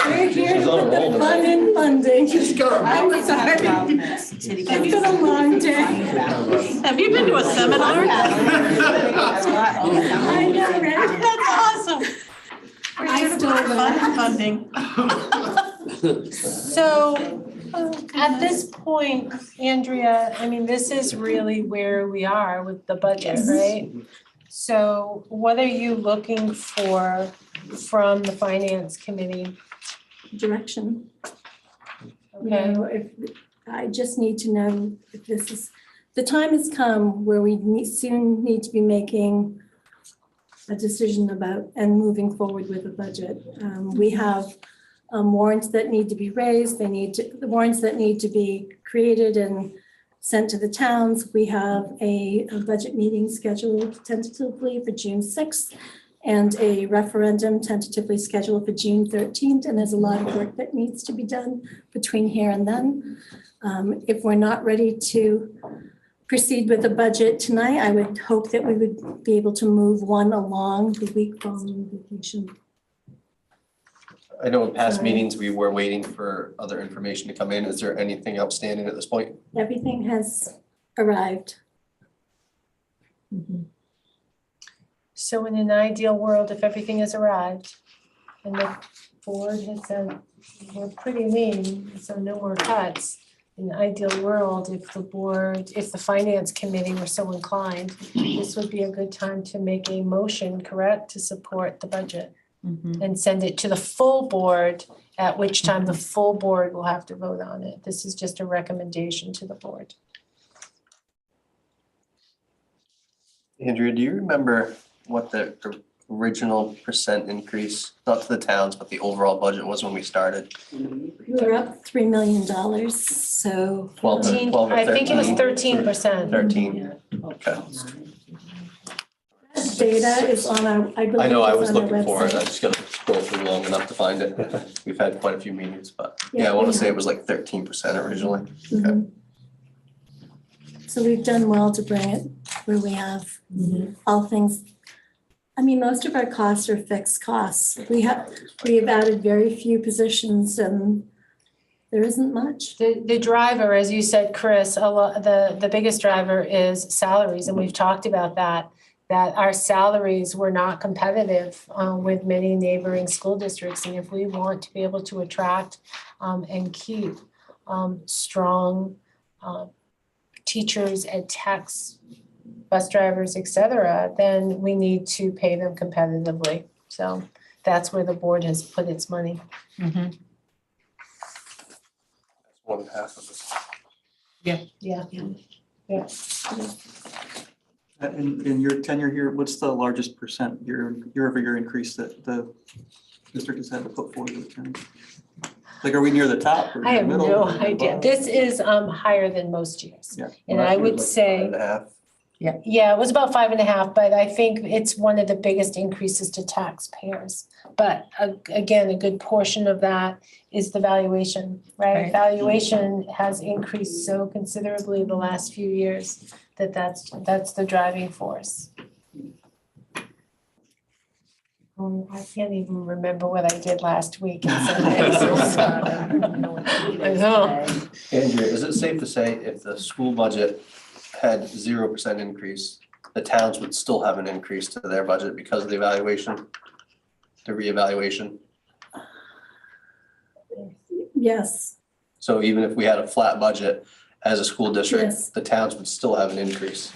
Speaker 6: We're here
Speaker 4: She's on a
Speaker 6: for the
Speaker 4: roll
Speaker 6: fun and funding.
Speaker 1: I'm sorry.
Speaker 6: It's been a long day.
Speaker 1: Have you been to a seminar?
Speaker 6: I know, right?
Speaker 1: That's awesome. We're here to talk fun and funding.
Speaker 3: So at this point, Andrea, I mean, this is really where we are with the budget, right? So what are you looking for from the finance committee?
Speaker 6: Direction. You
Speaker 3: Okay,
Speaker 6: know, I just need to know if this is, the time has come where we soon need to be making a decision about and moving forward with a budget. We have warrants that need to be raised. The warrants that need to be created and sent to the towns. We have a budget meeting scheduled tentatively for June 6th and a referendum tentatively scheduled for June 13th. And there's a lot of work that needs to be done between here and then. If we're not ready to proceed with the budget tonight, I would hope that we would be able to move one along the week following vacation.
Speaker 4: I know in past meetings, we were waiting for other information to come in. Is there anything outstanding at this point?
Speaker 6: Everything has arrived.
Speaker 3: so in an ideal world, if everything has arrived, And the board has said, we're pretty lean, so no more cuts. In the ideal world, if the finance committee were so inclined, this would be a good time to make a motion, correct, to support the budget and send it to the full board, at which time the full board will have to vote on it. This is just a recommendation to the board.
Speaker 4: Andrea, do you remember what the original percent increase, not to the towns, but the overall budget was when we started?
Speaker 6: We're up $3 million, so.
Speaker 4: 12 or 12 or
Speaker 3: I think it was
Speaker 4: 13.
Speaker 3: 13%.
Speaker 4: 13, okay.
Speaker 6: Data is on our, I believe
Speaker 4: I know, I
Speaker 6: it's
Speaker 4: was
Speaker 6: on our
Speaker 4: looking for it, I
Speaker 6: website.
Speaker 4: just gotta scroll through long enough to find it. We've had quite a few meetings, but yeah, I
Speaker 6: we
Speaker 4: wanna say it
Speaker 6: have.
Speaker 4: was like 13% originally.
Speaker 6: Mhm. So we've done well to bring it where we have all things. I mean, most of our costs are fixed costs. We have added very few positions and there isn't much.
Speaker 3: The driver, as you said, Chris, the biggest driver is salaries, and we've talked about that our salaries were not competitive with many neighboring school districts. And if we want to be able to attract and keep strong teachers, ed techs, bus drivers, et cetera, then we need to pay them competitively. So that's where the board has put its money.
Speaker 4: That's 1/2 of it.
Speaker 3: Yeah.
Speaker 2: In your tenure here, what's the largest percent year-over-year increase that the district has had to put forward to the town? Like, are we near the top or
Speaker 3: I
Speaker 2: near
Speaker 3: have
Speaker 2: the middle?
Speaker 3: no
Speaker 2: or
Speaker 3: idea.
Speaker 2: above?
Speaker 3: This is higher than most years.
Speaker 2: Yeah.
Speaker 3: And I would say,
Speaker 4: 5.5.
Speaker 3: yeah, it was about 5.5, but I think it's one of the biggest increases to taxpayers. But again, a good portion of that is the valuation, right?
Speaker 1: Right.
Speaker 3: Valuation has increased so considerably the last few years that's the driving force. I can't even remember what I did last week.
Speaker 4: Andrea, is it safe to say if the school budget had 0% increase, the towns would still have an increase to their budget because of the evaluation, the reevaluation?
Speaker 6: Yes,
Speaker 4: So even if we had a flat budget as a school
Speaker 6: Yes.
Speaker 4: district, the towns would still have an increase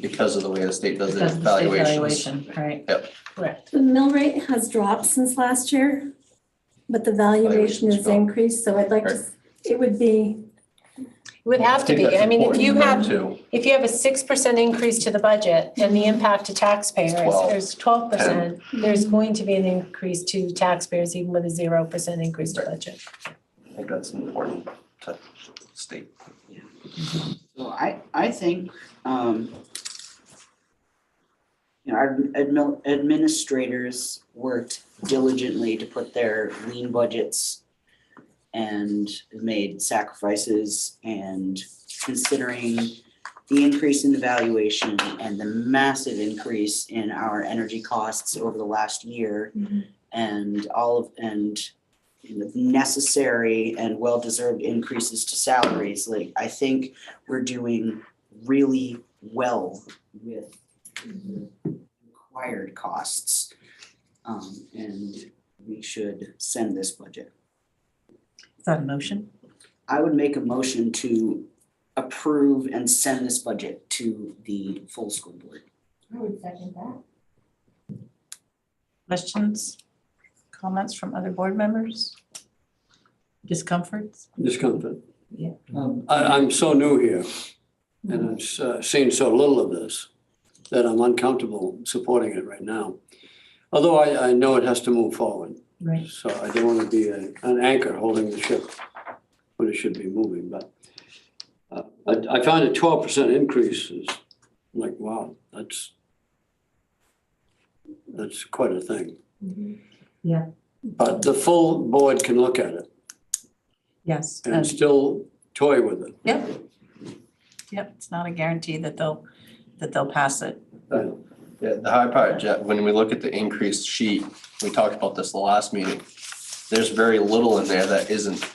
Speaker 4: because of the way the state does its
Speaker 1: Because of the state
Speaker 4: valuations.
Speaker 1: valuation, right?
Speaker 3: Correct.
Speaker 6: the mill rate has dropped since last year, but the valuation
Speaker 4: Valuation's
Speaker 6: has
Speaker 4: dropped.
Speaker 6: increased, so I'd like to, it would be,
Speaker 3: It would have to
Speaker 4: think
Speaker 3: be.
Speaker 4: that's
Speaker 3: I mean, if you
Speaker 4: important
Speaker 3: have,
Speaker 4: too.
Speaker 3: if you have a 6% increase to the budget and the impact to taxpayers is 12%, there's going to be an increase to taxpayers even with a 0% increase to budget.
Speaker 4: I think that's important to state.
Speaker 11: So I think, our administrators worked diligently to put their lean budgets and made sacrifices, and considering the increase in the valuation and the massive increase in our energy costs over the last year and the necessary and well-deserved increases to salaries, like, I think we're doing really well with required costs. And we should send this budget.
Speaker 1: Is that a motion?
Speaker 11: I would make a motion to approve and send this budget to the full school board.
Speaker 10: I would second that.
Speaker 1: Questions, comments from other board members? Discomforts?
Speaker 5: Discomfort.
Speaker 1: Yeah.
Speaker 5: I'm so new here and I've seen so little of this that I'm uncomfortable supporting it right now. Although I know it has to move forward.
Speaker 1: Right.
Speaker 5: So I don't want to be an anchor holding the ship when it should be moving, but I find a 12% increase is like, wow, that's quite a thing.
Speaker 1: Yeah.
Speaker 5: But the full board can look at it
Speaker 1: Yes.
Speaker 5: and still toy with it.
Speaker 1: Yep, it's not a guarantee that they'll pass it.
Speaker 4: Yeah, the hard part, Jeff, when we look at the increased sheet, we talked about this the last meeting. There's very little in there that isn't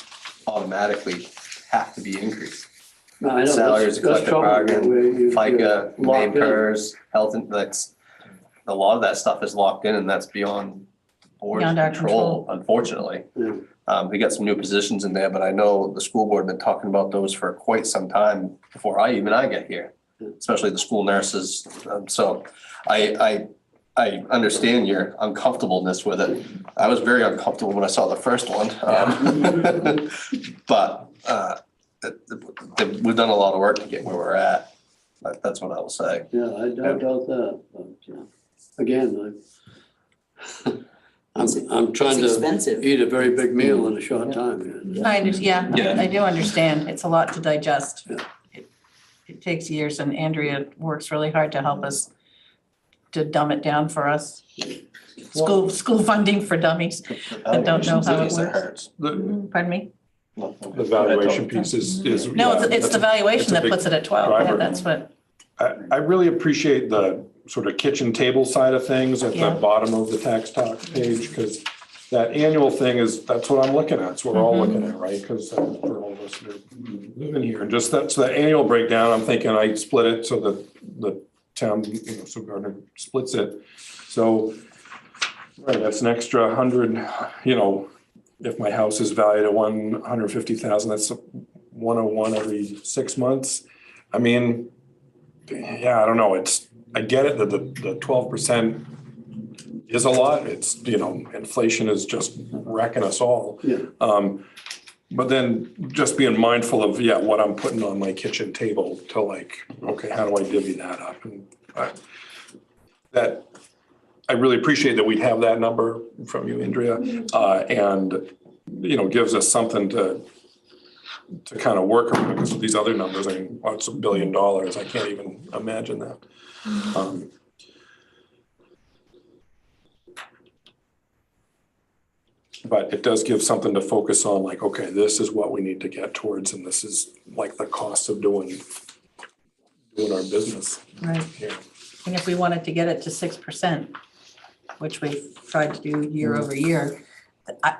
Speaker 4: automatically have to be increased.
Speaker 5: No, I know,
Speaker 4: Salaries,
Speaker 5: that's
Speaker 4: collective bargain,
Speaker 5: where you-
Speaker 4: FICA,
Speaker 5: you're
Speaker 4: main
Speaker 5: locked in.
Speaker 4: PERS, health, and that's, a lot of that stuff is locked in and that's beyond board's
Speaker 1: Beyond our
Speaker 4: control, unfortunately.
Speaker 5: Yeah.
Speaker 4: We got some new positions in there, but I know the school board been talking about those for quite some time before I get here, especially the school nurses. So I understand your uncomfortableness with it. I was very uncomfortable when I saw the first one. But we've done a lot of work to get where we're at. That's what I will say.
Speaker 5: Yeah, I don't doubt that, but, again, I'm trying
Speaker 11: It's
Speaker 5: to
Speaker 11: expensive.
Speaker 5: eat a very big meal in a short time.
Speaker 1: Yeah, I do understand. It's a lot to digest.
Speaker 5: Yeah.
Speaker 1: It takes years, and Andrea works really hard to help us to dumb it down for us. School funding for dummies. I don't know how it works. Pardon me?
Speaker 12: The valuation piece is.
Speaker 1: No,
Speaker 12: yeah,
Speaker 1: it's the
Speaker 12: that's a-
Speaker 1: valuation
Speaker 12: it's a
Speaker 1: that
Speaker 12: big
Speaker 1: puts it at 12. Yeah,
Speaker 12: driver.
Speaker 1: that's what,
Speaker 12: I really appreciate the sort of kitchen table side of things at the
Speaker 1: Yeah.
Speaker 12: bottom of the tax talk page, because that annual thing that's what I'm looking at. It's what we're all looking at, right? Because for all of us that are living here, and just so that annual breakdown, I'm thinking I split it so that the town, so Gardner splits it. So, right, that's an extra 100, if my house is valued at 150,000, that's 101 every 6 months. I mean, yeah, I don't know. I get it that the 12% is a lot. It's, inflation is just wrecking us all.
Speaker 5: Yeah.
Speaker 12: But then just being mindful of, what I'm putting on my kitchen table to okay, how do I divvy that up? And I really appreciate that we'd have that number from you, Andrea, and, gives us something to kind of work around, because with these other numbers, what's $1 billion? I can't even imagine that. But it does give something to focus on, okay, this is what we need to get towards, and this is the cost of doing our business.
Speaker 1: right.
Speaker 12: Yeah.
Speaker 1: And if we wanted to get it to 6%, which we've tried to do year over year,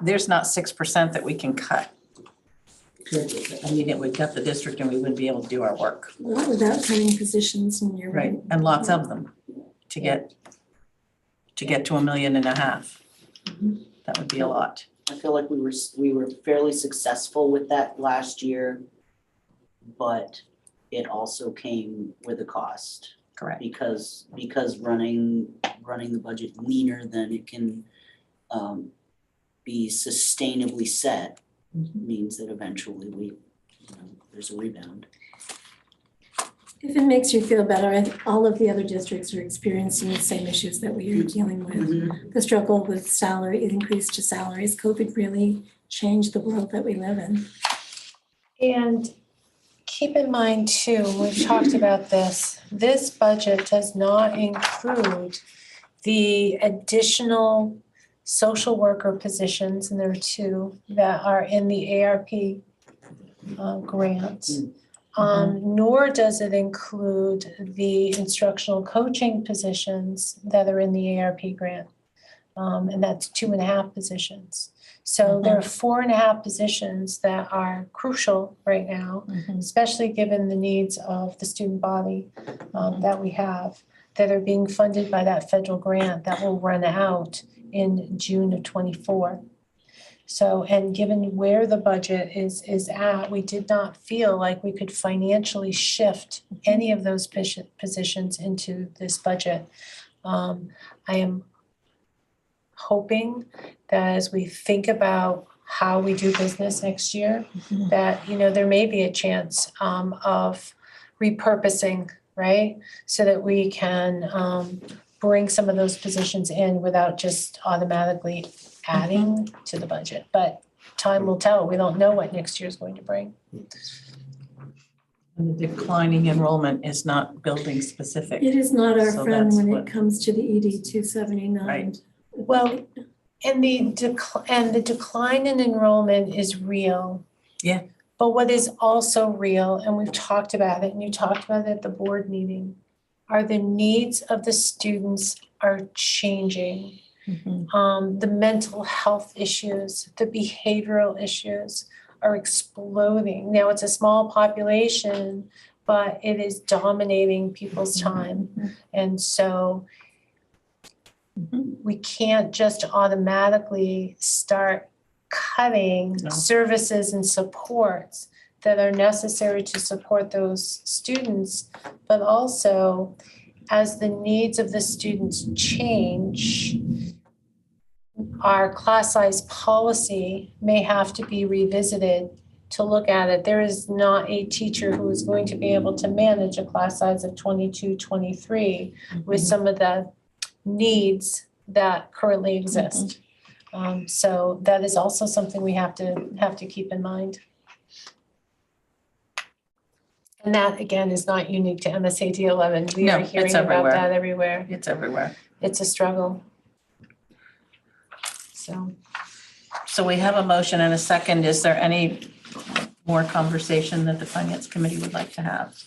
Speaker 1: there's not 6% that we can cut. I mean, it would cut the district and we wouldn't be able to do our work.
Speaker 6: Not without cutting positions, and you're right.
Speaker 1: Right, and lots of them to get to $1.5 million. That would be a lot.
Speaker 11: I feel like we were fairly successful with that last year, but it also came with a cost.
Speaker 1: Correct.
Speaker 11: Because running the budget leaner than it can be sustainably set means that eventually there's a rebound.
Speaker 6: If it makes you feel better, all of the other districts are experiencing the same issues that we are dealing with. The struggle with salary, increase to salaries. COVID really changed the world that we live in.
Speaker 3: And keep in mind too, we've talked about this budget does not include the additional social worker positions, and there are 2 that are in the ARP grants. Nor does it include the instructional coaching positions that are in the ARP grant. And that's 2.5 positions. So there are 4.5 positions that are crucial right now, especially given the needs of the student body that we have, that are being funded by that federal grant that will run out in June of '24. So, and given where the budget is at, we did not feel like we could financially shift any of those positions into this budget. I am hoping that as we think about how we do business next year, that, there may be a chance of repurposing, right? So that we can bring some of those positions in without just automatically adding to the budget. But time will tell. We don't know what next year's going to bring.
Speaker 1: And the declining enrollment is not building specific.
Speaker 6: It is not our
Speaker 1: So
Speaker 6: friend
Speaker 1: that's
Speaker 6: when
Speaker 1: what-
Speaker 6: it comes to the ED 279.
Speaker 1: Right.
Speaker 3: Well, and the decline in enrollment is real.
Speaker 1: Yeah.
Speaker 3: But what is also real, and we've talked about it, and you talked about it at the board meeting, are the needs of the students are changing. The mental health issues, the behavioral issues are exploding. Now, it's a small population, but it is dominating people's time. And so We can't just automatically start cutting
Speaker 1: No.
Speaker 3: services and supports that are necessary to support those students, but also as the needs of the students change, our class size policy may have to be revisited to look at it. There is not a teacher who is going to be able to manage a class size of 22, 23 with some of the needs that currently exist. So that is also something we have to keep in mind. And that, again, is not unique to MSAD11. We
Speaker 1: No,
Speaker 3: are
Speaker 1: it's
Speaker 3: hearing about
Speaker 1: everywhere.
Speaker 3: that everywhere.
Speaker 1: It's everywhere.
Speaker 3: It's a struggle.
Speaker 1: So we have a motion and a second. Is there any more conversation that the finance committee would like to have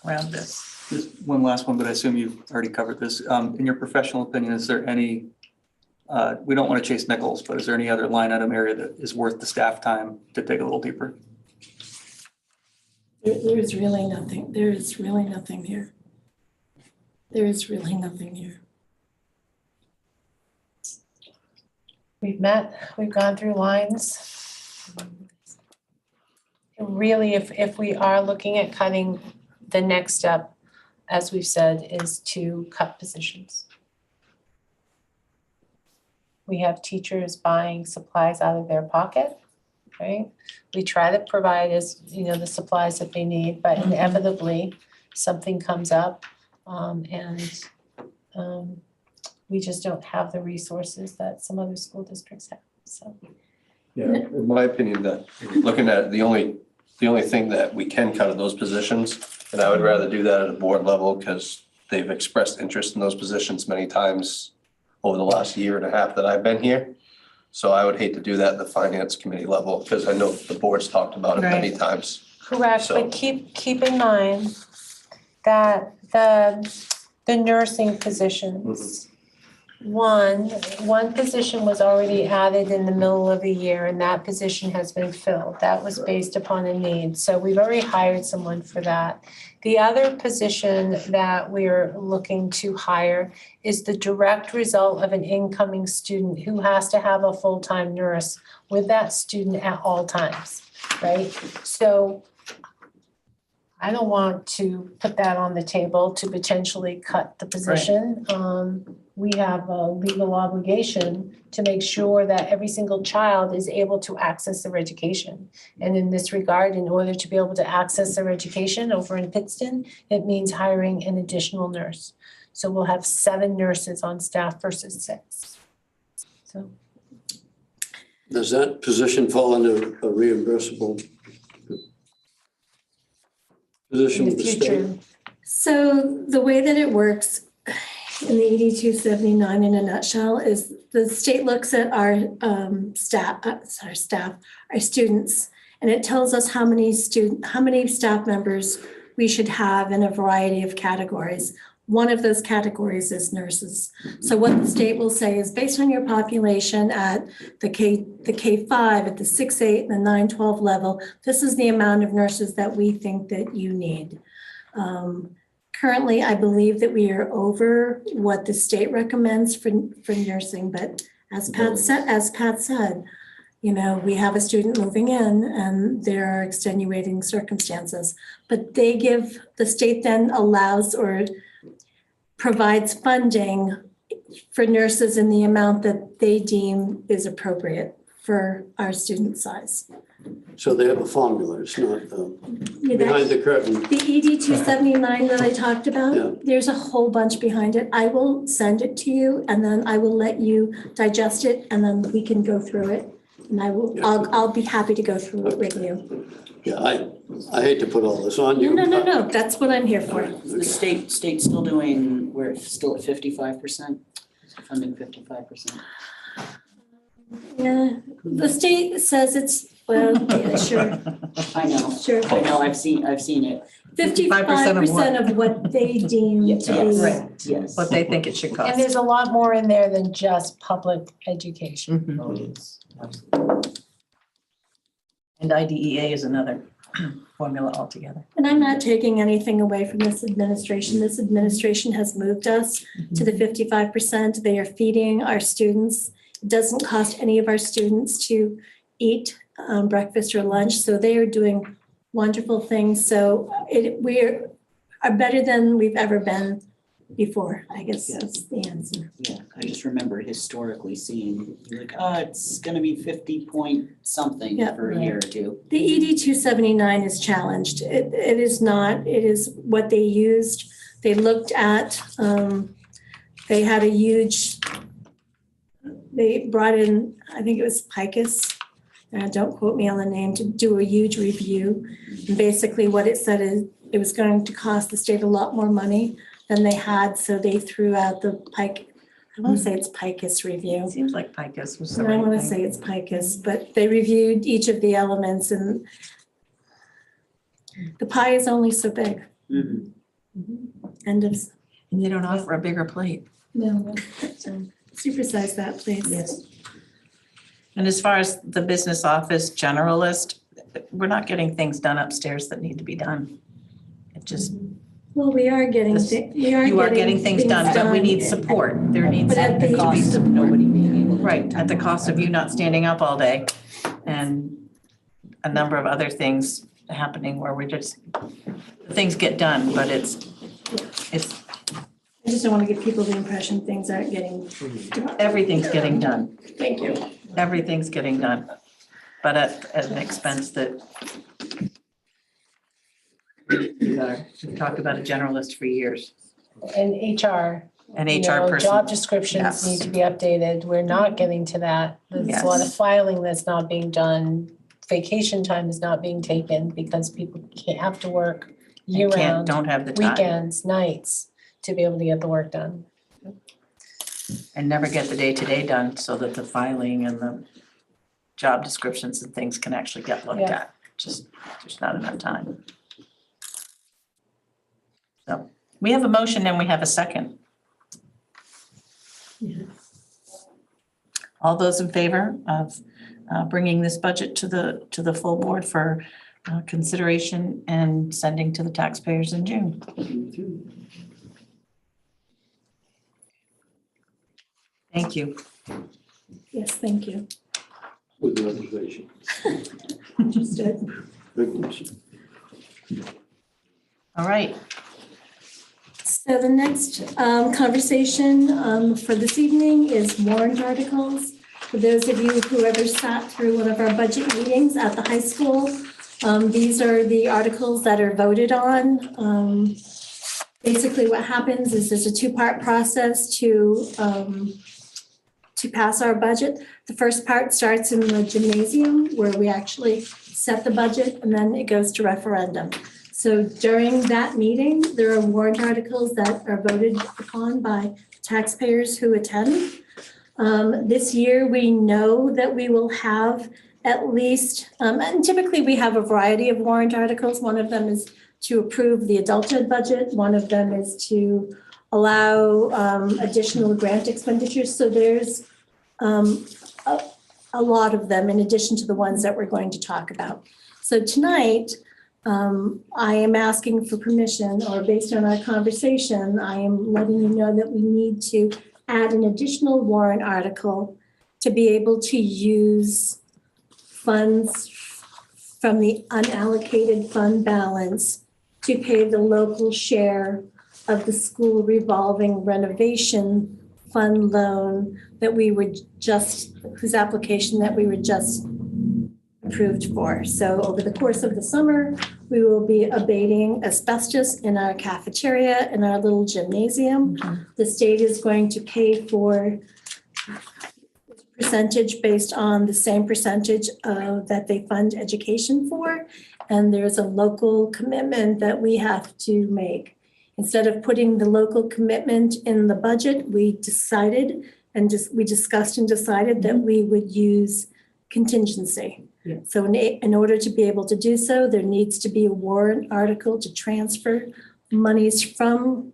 Speaker 1: around this?
Speaker 2: Just one last one, but I assume you've already covered this. In your professional opinion, is there any, we don't want to chase nickels, but is there any other line item area that is worth the staff time to dig a little deeper?
Speaker 6: There is really nothing, there is really nothing here. There is really nothing here.
Speaker 3: We've met, we've gone through lines. Really, if we are looking at cutting, the next step, as we've said, is to cut positions. We have teachers buying supplies out of their pocket, right? We try to provide the supplies that they need, but inevitably, something comes up, and we just don't have the resources that some other school districts have, so.
Speaker 4: Yeah, in my opinion, that looking at the only thing that we can cut are those positions, and I would rather do that at a board level because they've expressed interest in those positions many times over the last year and a half that I've been here. So I would hate to do that at the finance committee level because I know the board's talked about it many times.
Speaker 3: Correct,
Speaker 4: So-
Speaker 3: but keep in mind that the nursing positions, one position was already added in the middle of the year and that position has been filled. That was based upon a need, so we've already hired someone for that. The other position that we're looking to hire is the direct result of an incoming student who has to have a full-time nurse with that student at all times, right? So I don't want to put that on the table to potentially cut the position. We have a legal obligation to make sure that every single child is able to access their education. And in this regard, in order to be able to access their education over in Pittston, it means hiring an additional nurse. So we'll have 7 nurses on staff versus 6. So
Speaker 5: Does that position fall under a reimbursable position
Speaker 3: in
Speaker 5: with
Speaker 3: the
Speaker 5: the state?
Speaker 3: future,
Speaker 6: So the way that it works in the ED 279 in a nutshell is the state looks at our our students, and it tells us how many staff members we should have in a variety of categories. One of those categories is nurses. So what the state will say is based on your population at the K-5, at the 6-8, and the 9-12 level, this is the amount of nurses that we think that you need. Currently, I believe that we are over what the state recommends for nursing, but as Pat said, we have a student moving in and there are extenuating circumstances, but the state then allows or provides funding for nurses in the amount that they deem is appropriate for our student size.
Speaker 5: So they have a formula, it's not
Speaker 6: Yeah,
Speaker 5: behind the curtain.
Speaker 6: The ED 279 that I talked
Speaker 5: Yeah.
Speaker 6: about, there's a whole bunch behind it. I will send it to you and then I will let you digest it and then we can go through it. And I'll be happy to go through it with you.
Speaker 5: Yeah, I hate to put all this on you.
Speaker 6: No, that's what I'm here for.
Speaker 11: The state's still doing, we're still at 55%, funding 55%.
Speaker 6: Yeah, the state says it's, well, yeah, sure,
Speaker 11: I know,
Speaker 6: sure.
Speaker 11: I've seen it.
Speaker 6: 55% of what they deem to be.
Speaker 1: Right.
Speaker 11: Yes.
Speaker 1: What they think it should
Speaker 3: and
Speaker 1: cost.
Speaker 3: there's a lot more in there than just public education.
Speaker 1: Mhm.
Speaker 11: Oh, yes, absolutely.
Speaker 1: And IDEA is another. formula altogether.
Speaker 6: And I'm not taking anything away from this administration. This administration has moved us to the 55%. They are feeding our students. It doesn't cost any of our students to eat breakfast or lunch, so they are doing wonderful things. So we are better than we've ever been before, I guess that's the answer.
Speaker 11: Yeah, I just remember historically seeing, like, it's gonna be 50 point something
Speaker 6: Yeah.
Speaker 11: for a year or two.
Speaker 6: The ED 279 is challenged. It is not, it is what they used. They looked at, they had a huge, they brought in, I think it was Picus, don't quote me on the name, to do a huge review. And basically what it said is it was going to cost the state a lot more money than they had, so they threw out the I want to say it's Picus review.
Speaker 1: It seems like Picus was the
Speaker 6: And I
Speaker 1: right
Speaker 6: want to
Speaker 1: thing.
Speaker 6: say it's Picus, but they reviewed each of the elements and the pie is only so big.
Speaker 11: Mhm.
Speaker 6: End of,
Speaker 1: And they don't offer a bigger plate.
Speaker 6: no, so supersize that, please.
Speaker 1: Yes. And as far as the business office generalist, we're not getting things done upstairs that need to be done. It just,
Speaker 6: Well, we are getting,
Speaker 1: This-
Speaker 6: you
Speaker 1: are getting things done, but we need support. There needs
Speaker 6: But at
Speaker 1: to
Speaker 6: the
Speaker 1: be
Speaker 6: cost
Speaker 1: support.
Speaker 10: Nobody being able to.
Speaker 1: Right, at the cost of you not standing up all day and a number of other things happening where things get done, but it's,
Speaker 6: I just don't want to give people the impression things aren't getting done.
Speaker 1: everything's getting done.
Speaker 6: Thank you.
Speaker 1: Everything's getting done, but at an expense that we've talked about a generalist for years,
Speaker 3: And HR,
Speaker 1: an
Speaker 3: you
Speaker 1: HR
Speaker 3: know,
Speaker 1: person.
Speaker 3: job descriptions
Speaker 1: Yes.
Speaker 3: need to be updated. We're not getting to that. There's a lot of
Speaker 1: Yes.
Speaker 3: filing that's not being done. Vacation time is not being taken because people can't have to work year round,
Speaker 1: Don't have the time
Speaker 3: weekends, nights, to be able to get the work done.
Speaker 1: and never get the day-to-day done so that the filing and the job descriptions and things can actually get looked
Speaker 3: Yeah.
Speaker 1: at. Just, there's not enough time. So we have a motion and we have a second. All those in favor of bringing this budget to the full board for consideration and sending to the taxpayers in June? Thank you.
Speaker 6: Yes, thank you.
Speaker 5: With the observation.
Speaker 6: Just it.
Speaker 5: Good question.
Speaker 1: All right.
Speaker 6: So the next conversation for this evening is warrant articles. For those of you who ever sat through one of our budget meetings at the high school, these are the articles that are voted on. Basically what happens is there's a two-part process to pass our budget. The first part starts in the gymnasium where we actually set the budget and then it goes to referendum. So during that meeting, there are warrant articles that are voted upon by taxpayers who attend. This year, we know that we will have at least, and typically we have a variety of warrant articles. One of them is to approve the adulthood budget. One of them is to allow additional grant expenditures. So there's a lot of them in addition to the ones that we're going to talk about. So tonight, I am asking for permission, or based on our conversation, I am letting you know that we need to add an additional warrant article to be able to use funds from the unallocated fund balance to pay the local share of the school revolving renovation fund loan that we were just, whose application that we were just approved for. So over the course of the summer, we will be abating asbestos in our cafeteria, in our little gymnasium. The state is going to pay for percentage based on the same percentage that they fund education for. And there's a local commitment that we have to make. Instead of putting the local commitment in the budget, we decided and we discussed and decided that we would use contingency.
Speaker 1: Yeah.
Speaker 6: So in order to be able to do so, there needs to be a warrant article to transfer monies from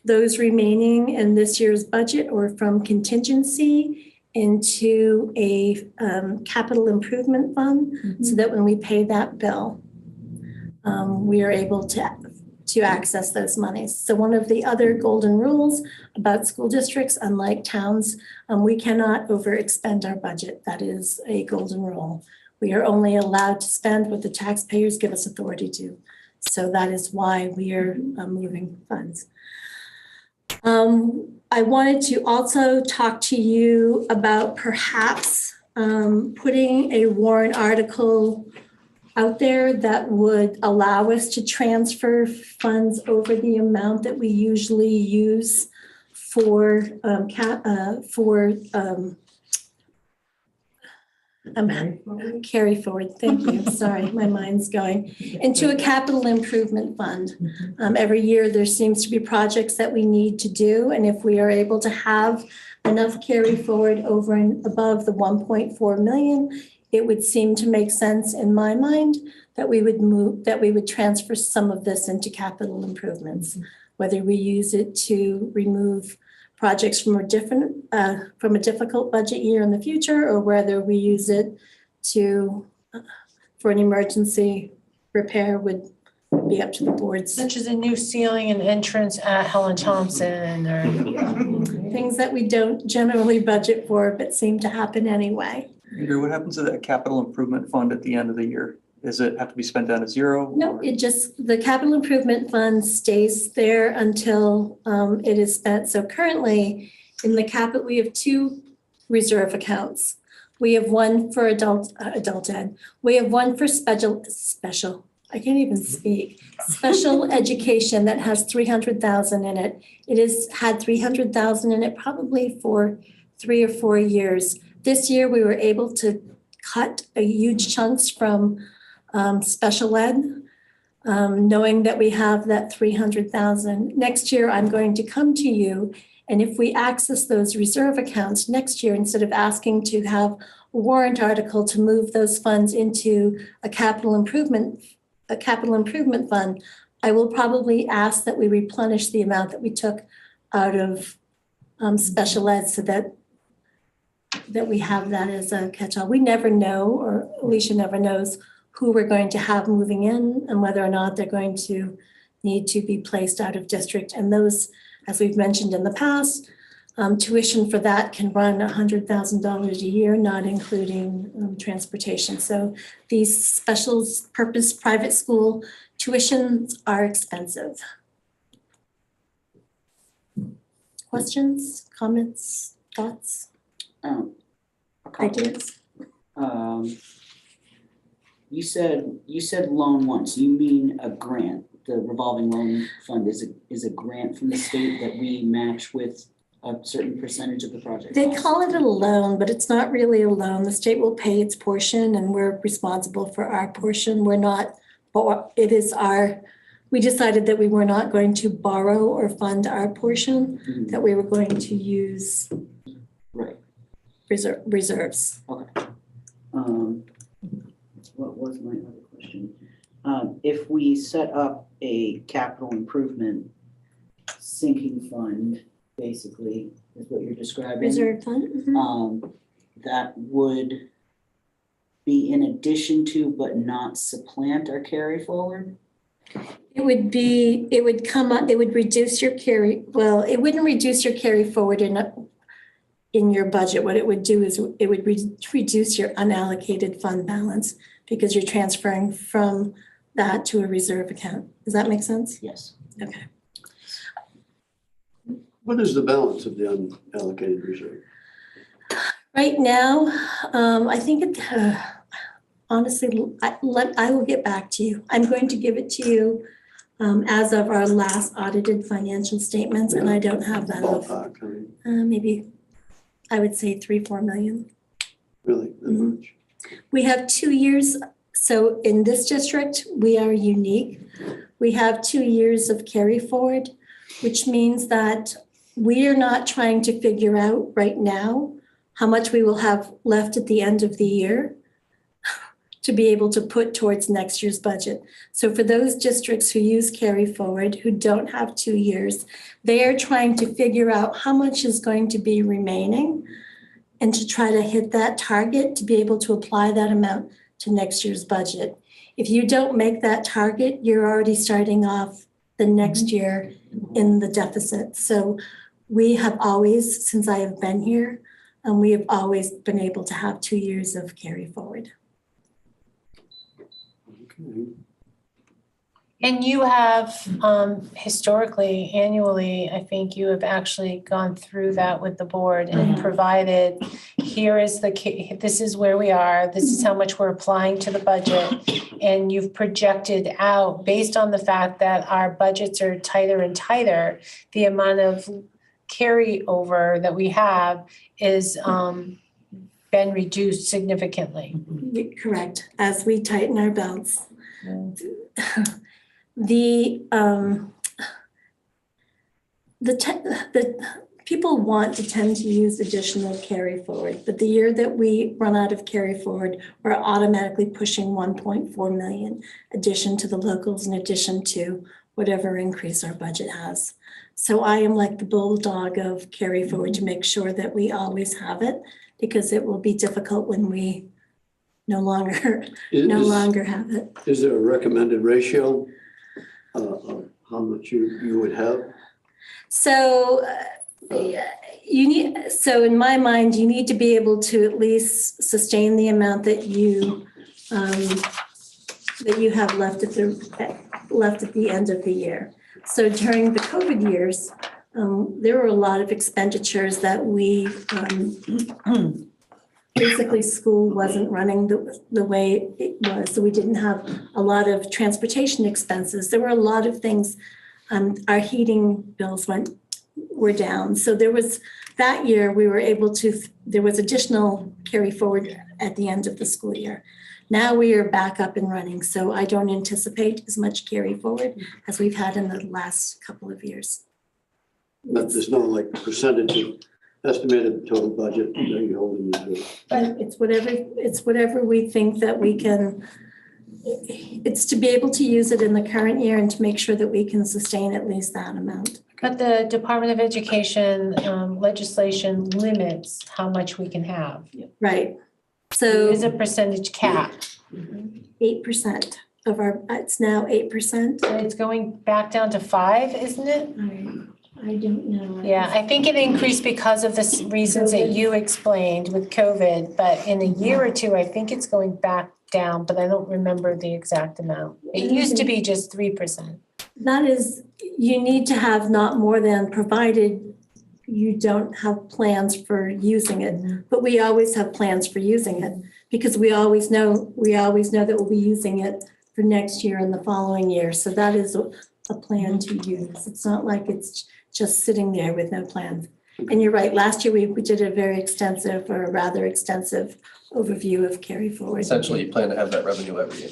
Speaker 6: those remaining in this year's budget or from contingency into a capital improvement fund so that when we pay that bill, we are able to access those monies. So one of the other golden rules about school districts, unlike towns, we cannot overexpend our budget. That is a golden rule. We are only allowed to spend what the taxpayers give us authority to. So that is why we are moving funds. I wanted to also talk to you about perhaps putting a warrant article out there that would allow us to transfer funds over the amount that we usually use for carry forward, thank you, sorry, my mind's going, into a capital improvement fund. Every year, there seems to be projects that we need to do, and if we are able to have enough carry forward over and above the 1.4 million, it would seem to make sense in my mind that we would transfer some of this into capital improvements, whether we use it to remove projects from a difficult budget year in the future, or whether we use it for an emergency repair would be up to the boards.
Speaker 3: Such as a new ceiling and entrance at Helen Thompson or.
Speaker 6: Things that we don't generally budget for, but seem to happen anyway.
Speaker 2: Andrew, what happens to that capital improvement fund at the end of the year? Does it have to be spent down to zero?
Speaker 6: No, the capital improvement fund stays there until it is spent. So currently in the capital, we have two reserve accounts. We have one for adult ed. We have one for special, I can't even speak, special education that has 300,000 in it. It has had 300,000 in it probably for 3 or 4 years. This year, we were able to cut a huge chunks from special ed, knowing that we have that 300,000. Next year, I'm going to come to you, and if we access those reserve accounts next year, instead of asking to have a warrant article to move those funds into a capital improvement fund, I will probably ask that we replenish the amount that we took out of special ed so that we have that as a catch-all. We never know, or Alicia never knows, who we're going to have moving in and whether or not they're going to need to be placed out of district. And those, as we've mentioned in the past, tuition for that can run $100,000 a year, not including transportation. So these special purpose private school tuitions are expensive. Questions, comments, thoughts, ideas?
Speaker 11: You said loan once, you mean a grant? The revolving loan fund is a grant from the state that we match with a certain percentage of the project
Speaker 6: They
Speaker 11: cost?
Speaker 6: call it a loan, but it's not really a loan. The state will pay its portion and we're responsible for our portion. We're not, it is our, we decided that we were not going to borrow or fund our portion, that we were going to use
Speaker 11: Right.
Speaker 6: reserves.
Speaker 11: Okay. What was my other question? If we set up a capital improvement sinking fund, basically, is what you're describing.
Speaker 6: Reserve fund. Mhm.
Speaker 11: That would be in addition to, but not supplant our carry forward?
Speaker 6: It would come up, it would reduce your carry, well, it wouldn't reduce your carry forward in your budget. What it would do is it would reduce your unallocated fund balance because you're transferring from that to a reserve account. Does that make sense?
Speaker 11: Yes.
Speaker 6: Okay.
Speaker 5: What is the balance of the unallocated reserve?
Speaker 6: Right now, I think honestly, I will get back to you. I'm going to give it to you as of our last audited financial statements, and I don't have that.
Speaker 5: Ballpark, I mean,
Speaker 6: Maybe, I would say 3-4 million.
Speaker 5: really, that much?
Speaker 6: We have 2 years. So in this district, we are unique. We have 2 years of carry forward, which means that we are not trying to figure out right now how much we will have left at the end of the year to be able to put towards next year's budget. So for those districts who use carry forward, who don't have 2 years, they are trying to figure out how much is going to be remaining and to try to hit that target to be able to apply that amount to next year's budget. If you don't make that target, you're already starting off the next year in the deficit. So we have always, since I have been here, we have always been able to have 2 years of carry forward.
Speaker 5: Okay.
Speaker 3: And you have historically, annually, I think you have actually gone through that with the board and provided, here is this is where we are, this is how much we're applying to the budget. And you've projected out, based on the fact that our budgets are tighter and tighter, the amount of carryover that we have is been reduced significantly.
Speaker 6: Correct, as we tighten our belts. The people want to tend to use additional carry forward, but the year that we run out of carry forward, we're automatically pushing 1.4 million addition to the locals in addition to whatever increase our budget has. So I am like the bulldog of carry forward to make sure that we always have it, because it will be difficult when we no longer have it.
Speaker 5: Is there a recommended ratio of how much you would have?
Speaker 6: So in my mind, you need to be able to at least sustain the amount that you have left at the end of the year. So during the COVID years, there were a lot of expenditures that we basically school wasn't running the way it was, so we didn't have a lot of transportation expenses. There were a lot of things. Our heating bills were down. So there was, that year we were able to, there was additional carry forward at the end of the school year. Now we are back up and running, so I don't anticipate as much carry forward as we've had in the last couple of years.
Speaker 5: But there's no like percentage of estimated total budget that you're holding into.
Speaker 6: But it's whatever we think that we can, it's to be able to use it in the current year and to make sure that we can sustain at least that amount.
Speaker 3: But the Department of Education legislation limits how much we can have.
Speaker 6: Right.
Speaker 3: There is
Speaker 6: So
Speaker 3: a percentage cap.
Speaker 6: 8% of our, it's now 8%.
Speaker 3: It's going back down to 5, isn't it?
Speaker 6: I don't know.
Speaker 3: Yeah, I think it increased because of the reasons that you explained with COVID, but in a year or two, I think it's going back down, but I don't remember the exact amount. It used to be just 3%.
Speaker 6: That is, you need to have not more than, provided you don't have plans for using it. But we always have plans for using it, because we always know that we'll be using it for next year and the following year. So that is a plan to use. It's not like it's just sitting there with no plan. And you're right, last year we did a very extensive, or a rather extensive overview of carry forward.
Speaker 4: Essentially, you plan to have that revenue every year,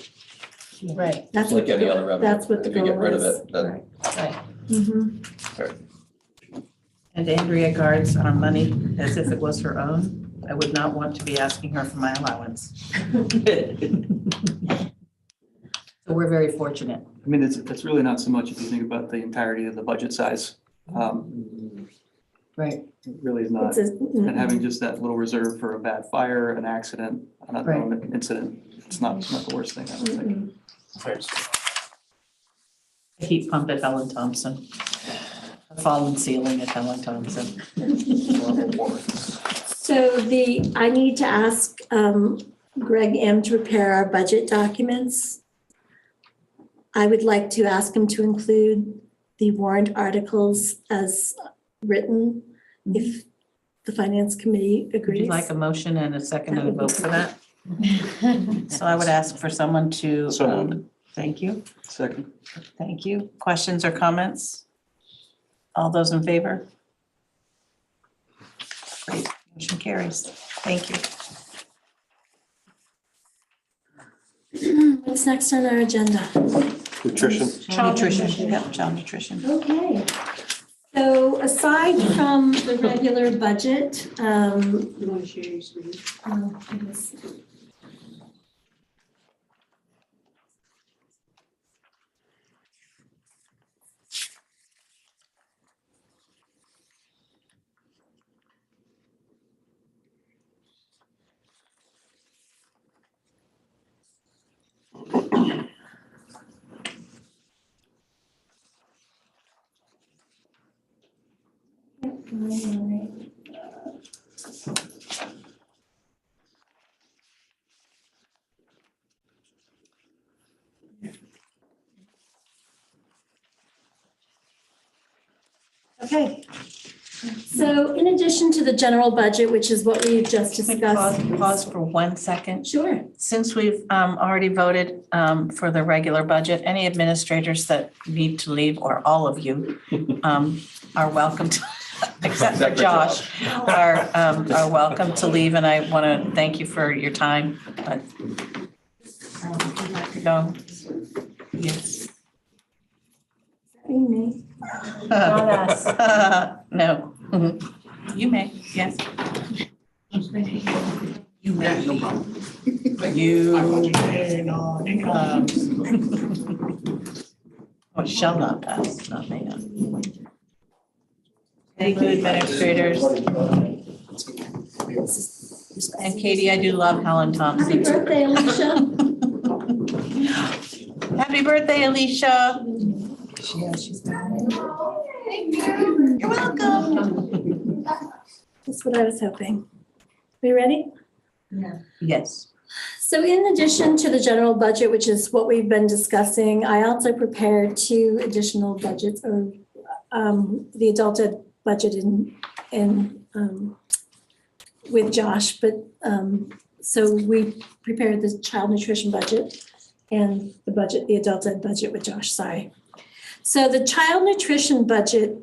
Speaker 3: Right,
Speaker 6: That's
Speaker 4: like
Speaker 6: what
Speaker 4: any
Speaker 6: the-
Speaker 4: other revenue.
Speaker 6: That's what the
Speaker 4: If you get
Speaker 6: goal
Speaker 4: rid of
Speaker 6: is.
Speaker 4: it, then
Speaker 3: right.
Speaker 6: Mhm.
Speaker 1: And Andrea guards our money as if it was her own. I would not want to be asking her for my allowance. So we're very fortunate.
Speaker 2: I mean, it's really not so much if you think about the entirety of the budget size.
Speaker 1: Right.
Speaker 2: It really is not.
Speaker 6: It's a-
Speaker 2: And having just that little reserve for a bad fire, an accident, an unknown incident, it's not the worst thing, I don't think.
Speaker 1: A heat pump at Helen Thompson. A fallen ceiling at Helen Thompson.
Speaker 6: So I need to ask Greg M. to prepare our budget documents. I would like to ask him to include the warrant articles as written, if the finance committee
Speaker 1: Would
Speaker 6: agrees.
Speaker 1: you like a motion and a second and a vote for that? So I would ask for someone to,
Speaker 2: So moved.
Speaker 1: thank you,
Speaker 2: Second.
Speaker 1: thank you. Questions or comments? All those in favor? Great, motion carries. Thank you.
Speaker 6: What's next on our agenda?
Speaker 4: nutrition.
Speaker 1: Child nutrition, yep, child nutrition.
Speaker 6: Okay. So aside from the regular budget,
Speaker 10: You want to share your screen?
Speaker 6: goodness. Okay. So in addition to the general budget, which is what we've just
Speaker 1: Can we
Speaker 6: discussed.
Speaker 1: pause for 1 second?
Speaker 6: Sure.
Speaker 1: Since we've already voted for the regular budget, any administrators that need to leave, or all of you, are welcome to, except for Josh, are welcome to leave, and I want to thank you for your time, but you have to go. Yes.
Speaker 6: Me.
Speaker 1: Not us. No. You may, yes. You may. No problem. You may not come. Oh, shall not pass, not may not. Thank you, administrators. And Katie, I do love Helen Thompson.
Speaker 6: Happy birthday, Alicia.
Speaker 1: Happy birthday, Alicia. You're welcome.
Speaker 6: That's what I was hoping. We ready?
Speaker 1: Yes.
Speaker 6: So in addition to the general budget, which is what we've been discussing, I also prepared 2 additional budgets, or the adult ed budget in with Josh, but so we prepared the child nutrition budget and the adult ed budget with Josh, sorry. So the child nutrition budget,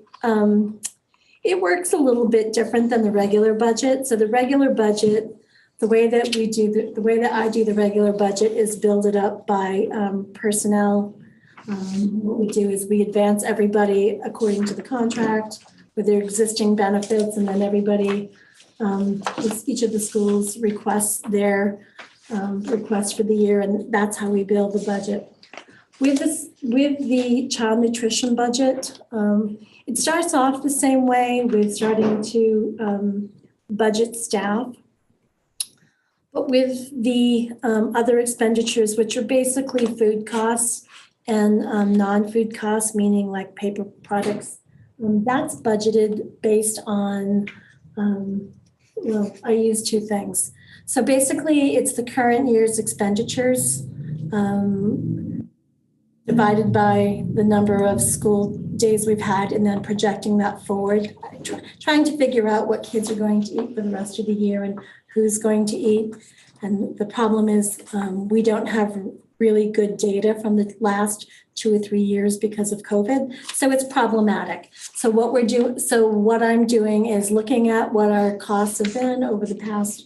Speaker 6: it works a little bit different than the regular budget. So the regular budget, the way that I do the regular budget is build it up by personnel. What we do is we advance everybody according to the contract with their existing benefits, and then everybody, each of the schools requests their request for the year, and that's how we build the budget. With the child nutrition budget, it starts off the same way with starting to budget staff. But with the other expenditures, which are basically food costs and non-food costs, meaning like paper products, that's budgeted based on, well, I use 2 things. So basically, it's the current year's expenditures divided by the number of school days we've had, and then projecting that forward, trying to figure out what kids are going to eat for the rest of the year and who's going to eat. And the problem is we don't have really good data from the last 2 or 3 years because of COVID. So it's problematic. So what I'm doing is looking at what our costs have been over the past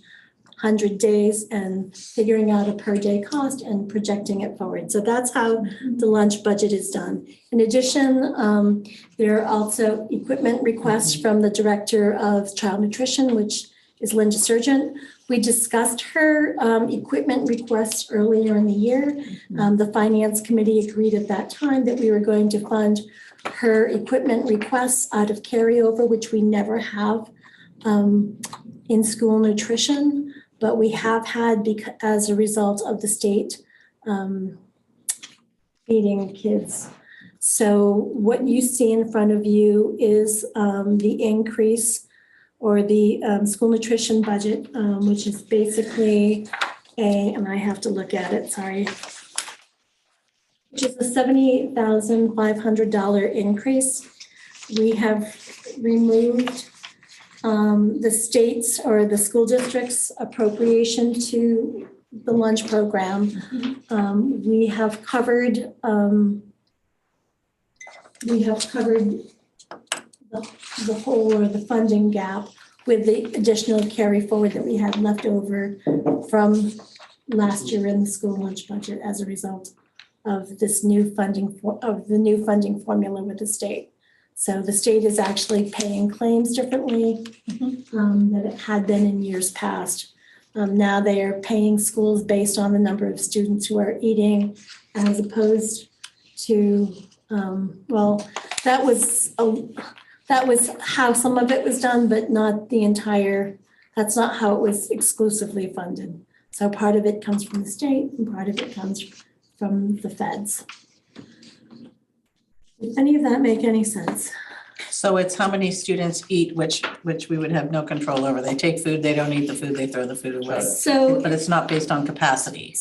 Speaker 6: 100 days and figuring out a per day cost and projecting it forward. So that's how the lunch budget is done. In addition, there are also equipment requests from the Director of Child Nutrition, which is Linda Surgeon. We discussed her equipment requests earlier in the year. The Finance Committee agreed at that time that we were going to fund her equipment requests out of carryover, which we never have in school nutrition. But we have had as a result of the state feeding kids. So what you see in front of you is the increase or the school nutrition budget, which is basically and I have to look at it, sorry, which is a $78,500 increase. We have removed the state's or the school district's appropriation to the lunch program. We have covered the whole or the funding gap with the additional carry forward that we had left over from last year in the school lunch budget as a result of this new funding formula with the state. So the state is actually paying claims differently than it had been in years past. Now they are paying schools based on the number of students who are eating, as opposed to, well, that was how some of it was done, but not the entire, that's not how it was exclusively funded. So part of it comes from the state and part of it comes from the feds. Does any of that make any sense?
Speaker 1: So it's how many students eat, which we would have no control over. They take food, they don't eat the food, they throw the food away.
Speaker 6: So
Speaker 1: But it's not based on capacity.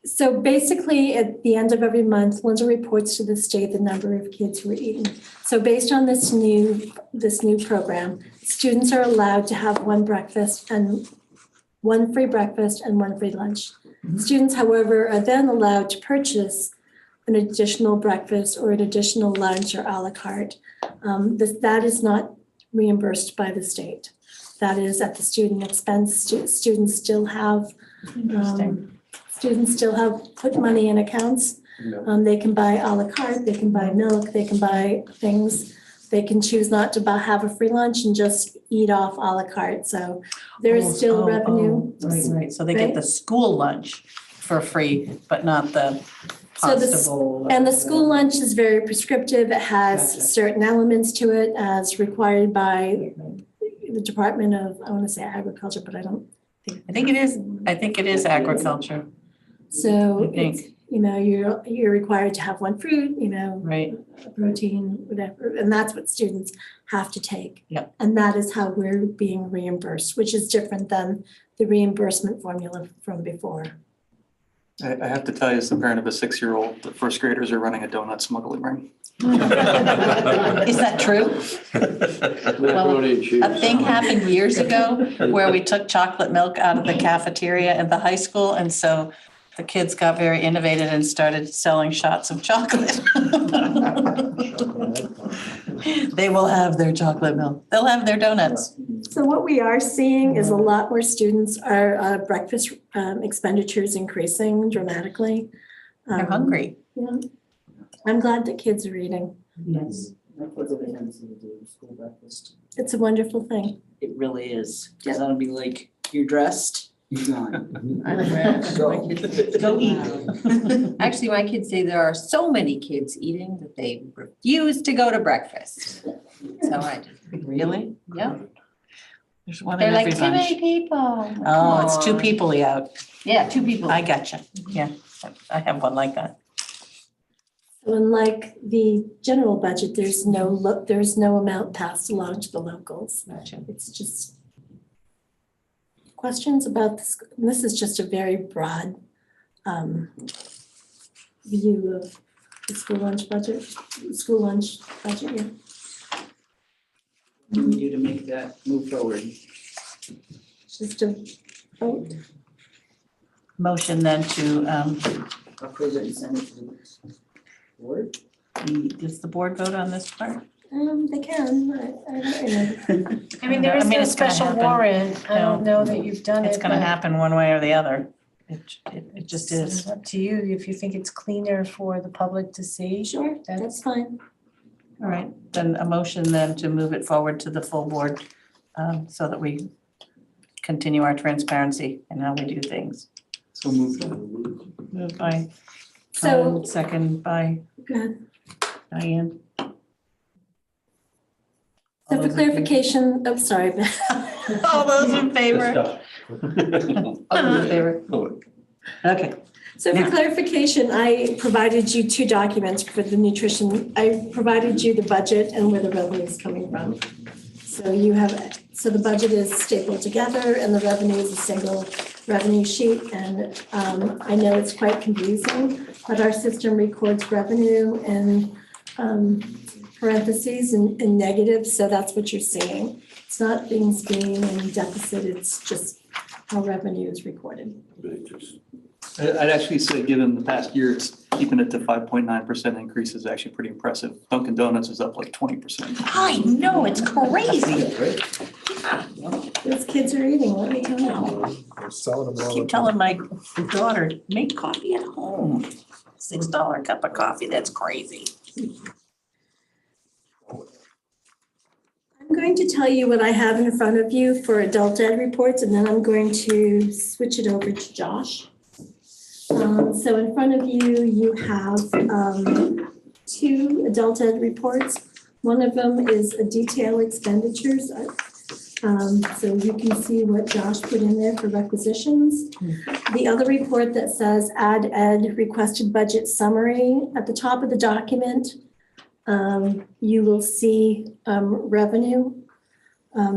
Speaker 6: So basically, at the end of every month, Linda reports to the state the number of kids who are eating. So based on this new program, students are allowed to have one free breakfast and one free lunch. Students, however, are then allowed to purchase an additional breakfast or an additional lunch or a la carte. That is not reimbursed by the state. That is at the student expense. Students still have put money in accounts. They can buy a la carte, they can buy milk, they can buy things. They can choose not to have a free lunch and just eat off a la carte. So there is still revenue.
Speaker 1: Right. So they get the school lunch for free, but not the
Speaker 6: So
Speaker 1: pasta bowl.
Speaker 6: And the school lunch is very prescriptive. It has certain elements to it as required by the Department of, I want to say agriculture, but I don't think.
Speaker 1: I think it is agriculture.
Speaker 6: So
Speaker 1: I think.
Speaker 6: it's, you're required to have one fruit,
Speaker 1: Right.
Speaker 6: protein, whatever, and that's what students have to take.
Speaker 1: Yep.
Speaker 6: And that is how we're being reimbursed, which is different than the reimbursement formula from before.
Speaker 2: I have to tell you, as the parent of a 6-year-old, the first graders are running a donut smuggling ring.
Speaker 1: Is that true?
Speaker 5: Macaroni and cheese.
Speaker 1: A thing happened years ago where we took chocolate milk out of the cafeteria at the high school, and so the kids got very innovative and started selling shots of chocolate. They will have their chocolate milk. They'll have their donuts.
Speaker 6: So what we are seeing is a lot more students are breakfast expenditures increasing dramatically.
Speaker 1: They're hungry.
Speaker 6: Yeah. I'm glad that kids are eating.
Speaker 1: Yes.
Speaker 11: My kids have a tendency to do school breakfast.
Speaker 6: It's a wonderful thing.
Speaker 11: It really is, because that'll be like, you're dressed, you're gone.
Speaker 10: I'm dressed.
Speaker 11: Go.
Speaker 1: Go eat.
Speaker 10: Actually, my kids say there are so many kids eating that they refuse to go to breakfast. So I just,
Speaker 1: Really?
Speaker 10: yeah,
Speaker 1: There's one in
Speaker 10: they're
Speaker 1: every
Speaker 10: like, too many
Speaker 1: bunch.
Speaker 10: people.
Speaker 1: Oh, it's two
Speaker 10: Come on.
Speaker 1: people out.
Speaker 10: Yeah, 2 people.
Speaker 1: I gotcha. Yeah, I have one like that.
Speaker 6: So unlike the general budget, there's no amount passed along to the locals.
Speaker 1: Gotcha.
Speaker 6: It's just questions about this. This is just a very broad view of the school lunch budget. Yeah.
Speaker 11: What do we do to make that move forward?
Speaker 6: It's just a vote.
Speaker 1: Motion then to,
Speaker 11: Approve it and send it to the board?
Speaker 1: does the board vote on this part?
Speaker 6: They can, I don't remember.
Speaker 3: I mean, there is
Speaker 1: I mean,
Speaker 3: no
Speaker 1: it's gonna
Speaker 3: special
Speaker 1: happen.
Speaker 3: warrant. I don't know that you've done it.
Speaker 1: It's gonna
Speaker 3: but
Speaker 1: happen one way or the other. It just is.
Speaker 3: It's up to you if you think it's cleaner for the public to see.
Speaker 6: Sure, that's fine.
Speaker 1: All right, then a motion then to move it forward to the full board, so that we continue our transparency in how we do things.
Speaker 2: So moved.
Speaker 1: Moved by
Speaker 6: So,
Speaker 1: Colin, second by
Speaker 6: go ahead.
Speaker 1: Diane.
Speaker 6: So for clarification, oh, sorry.
Speaker 1: All those in favor? All those in favor? Okay,
Speaker 6: So for
Speaker 1: Now.
Speaker 6: clarification, I provided you 2 documents for the nutrition. I provided you the budget and where the revenue is coming from. So the budget is stapled together and the revenue is a single revenue sheet. And I know it's quite confusing, but our system records revenue in parentheses and negative, so that's what you're seeing. It's not things being in deficit, it's just how revenue is recorded.
Speaker 2: I'd actually say, given the past year, it's keeping it to 5.9% increase is actually pretty impressive. Dunkin' Donuts is up like 20%.
Speaker 1: I know, it's crazy.
Speaker 6: Those kids are eating, let me tell you.
Speaker 12: They're selling them all.
Speaker 1: Keep telling my daughter, make coffee at home. $6 cup of coffee, that's crazy.
Speaker 6: I'm going to tell you what I have in front of you for adult ed reports, and then I'm going to switch it over to Josh. So in front of you, you have 2 adult ed reports. One of them is a detailed expenditures. So you can see what Josh put in there for requisitions. The other report that says Add Ed requested budget summary, at the top of the document, you will see revenue.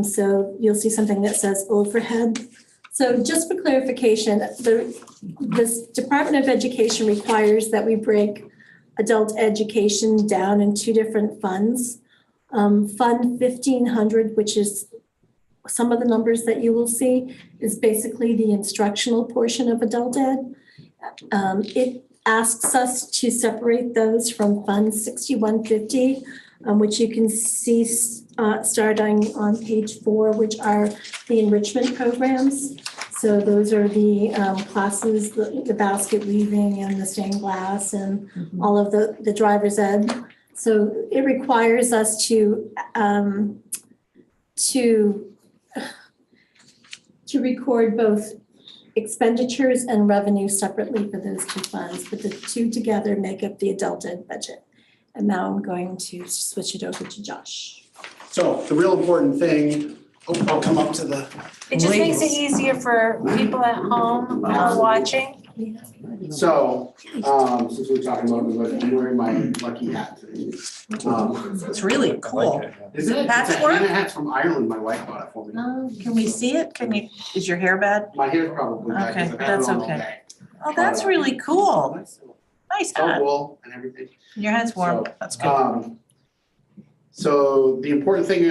Speaker 6: So you'll see something that says overhead. So just for clarification, this Department of Education requires that we break adult education down in two different funds. Fund 1500, which is some of the numbers that you will see, is basically the instructional portion of adult ed. It asks us to separate those from Fund 6150, which you can see starting on page 4, which are the enrichment programs. So those are the classes, the basket weaving and the stained glass and all of the driver's ed. So it requires us to record both expenditures and revenue separately for those two funds, but the two together make up the adult ed budget. And now I'm going to switch it over to Josh.
Speaker 13: So the real important thing, I'll come up to the.
Speaker 3: It just makes it easier for people at home watching.
Speaker 13: So, since we're talking about the budget, I'm wearing my lucky hat today.
Speaker 1: It's really cool.
Speaker 13: Is it? It's a
Speaker 1: Patchwork?
Speaker 13: Hannah hat from Ireland, my wife bought it for me.
Speaker 1: Can we see it? Is your hair bad?
Speaker 13: My hair's probably bad,
Speaker 1: Okay,
Speaker 13: because I've had it
Speaker 1: that's
Speaker 13: on all
Speaker 1: okay.
Speaker 13: day.
Speaker 1: Oh, that's really cool. Nice
Speaker 13: Dog
Speaker 1: hat.
Speaker 13: wool and everything.
Speaker 1: Your hat's warm.
Speaker 13: So,
Speaker 1: That's good.
Speaker 13: So the important thing,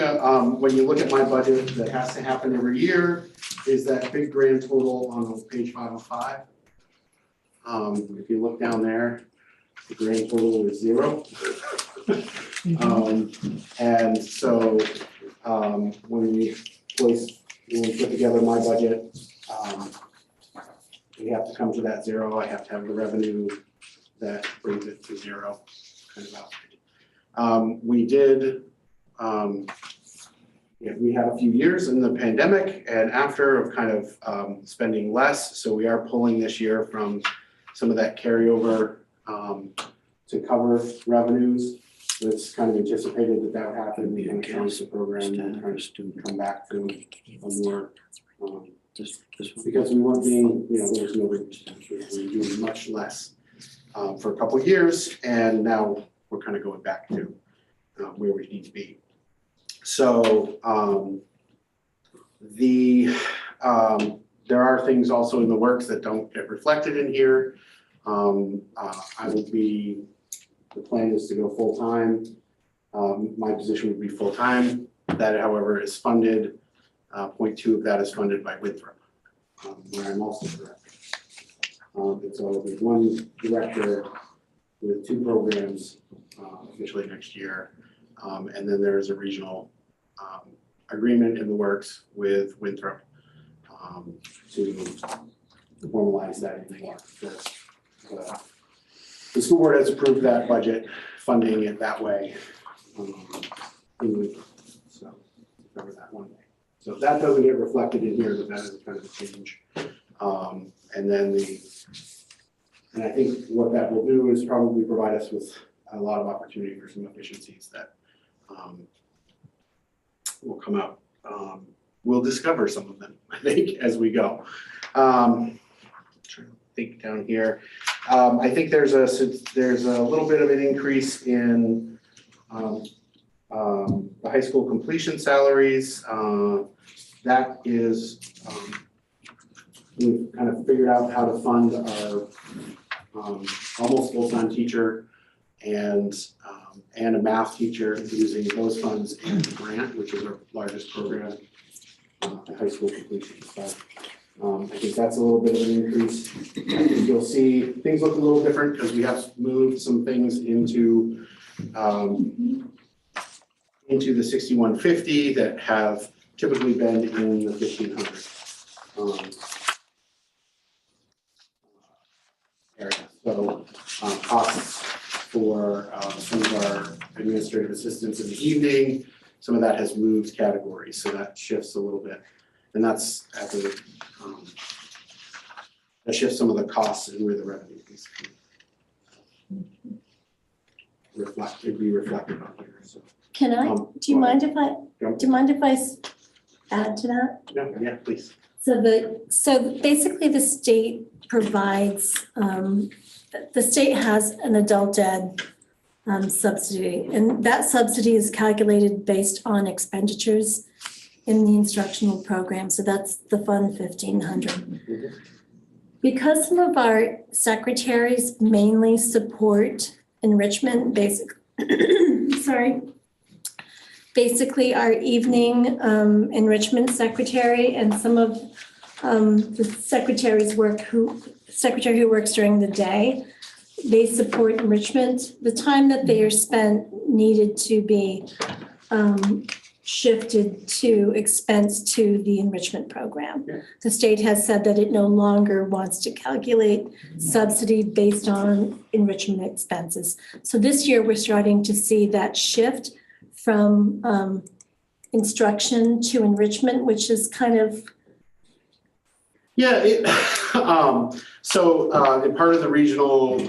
Speaker 13: when you look at my budget that has to happen every year is that big grand total on page 505. If you look down there, the grand total is 0. And so, when we put together my budget, we have to come to that 0. I have to have the revenue that brings it to 0, kind of out. We did, we had a few years in the pandemic and after of kind of spending less. So we are pulling this year from some of that carryover to cover revenues. It's kind of anticipated that would happen. We can change the program and kind of come back to a more, because we weren't being, there was no reduction. We were doing much less for a couple of years, and now we're kind of going back to where we need to be. So there are things also in the works that don't get reflected in here. The plan is to go full-time. My position would be full-time. That, however, is funded. 0.2 of that is funded by Winthrop, where I'm also director. And so there's one director with 2 programs officially next year. And then there is a regional agreement in the works with Winthrop to formalize that in more. The school board has approved that budget, funding it that way. So cover that one way. So that doesn't get reflected in here, but that is kind of a change. And I think what that will do is probably provide us with a lot of opportunity for some efficiencies that will come out. We'll discover some of them, I think, as we go. Trying to think down here. I think there's a little bit of an increase in the high school completion salaries. That is, we've kind of figured out how to fund our almost full-time teacher and a math teacher using those funds and the grant, which is our largest program, the high school completion. So I think that's a little bit of an increase. I think you'll see things look a little different because we have moved some things into the 6150 that have typically been in the 1500 area. So costs for some of our administrative assistants in the evening, some of that has moved categories, so that shifts a little bit. And that's that shifts some of the costs and where the revenue is be reflected on here. So
Speaker 6: Can I, do you mind if I add to that?
Speaker 13: no, yeah, please.
Speaker 6: So basically the state provides, the state has an adult ed subsidy. And that subsidy is calculated based on expenditures in the instructional program. So that's the Fund 1500. Because some of our secretaries mainly support enrichment, basically our evening enrichment secretary and some of the secretary who works during the day, they support enrichment. The time that they are spent needed to be shifted to expense to the enrichment program. The state has said that it no longer wants to calculate subsidy based on enrichment expenses. So this year, we're starting to see that shift from instruction to enrichment, which is kind of.
Speaker 13: Yeah, in part of the regional,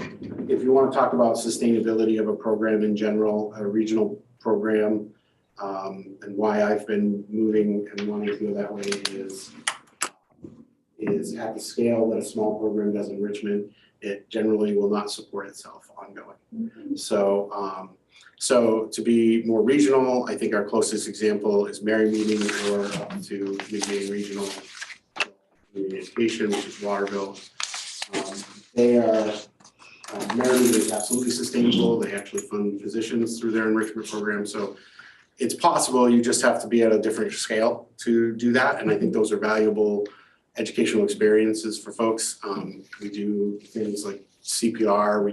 Speaker 13: if you want to talk about sustainability of a program in general, a regional program, and why I've been moving and wanting to go that way is at the scale that a small program does enrichment, it generally will not support itself ongoing. So to be more regional, I think our closest example is Mary Meeting or up to Mid-Maine Regional Community Education, which is Waterville. They are, Mary Meeting is absolutely sustainable. They actually fund physicians through their enrichment program. So it's possible, you just have to be at a different scale to do that. And I think those are valuable educational experiences for folks. We do things like CPR,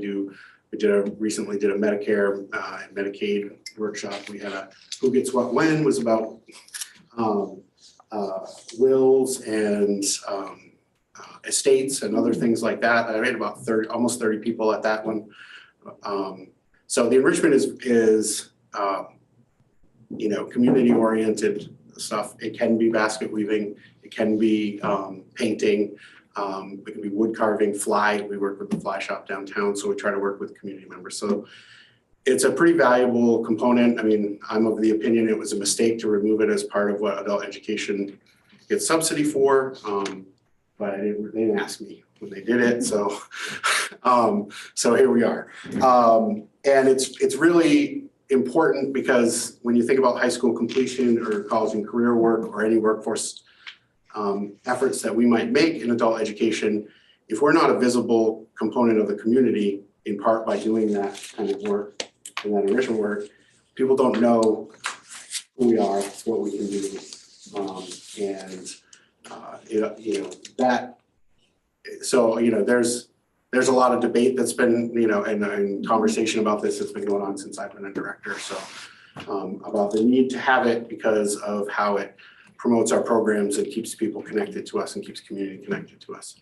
Speaker 13: recently did a Medicare and Medicaid workshop. We had a Who Gets What When was about wills and estates and other things like that. I had about almost 30 people at that one. So the enrichment is community oriented stuff. It can be basket weaving, it can be painting, it can be wood carving, fly. We work with the fly shop downtown, so we try to work with community members. So it's a pretty valuable component. I mean, I'm of the opinion it was a mistake to remove it as part of what adult education gets subsidy for, but they didn't ask me when they did it. So, so here we are. And it's really important because when you think about high school completion or college and career work or any workforce efforts that we might make in adult education, if we're not a visible component of the community, in part by doing that kind of work and that enrichment work, people don't know who we are, what we can do, there's a lot of debate that's been, and conversation about this that's been going on since I've been a director. So about the need to have it because of how it promotes our programs and keeps people connected to us and keeps community connected to us.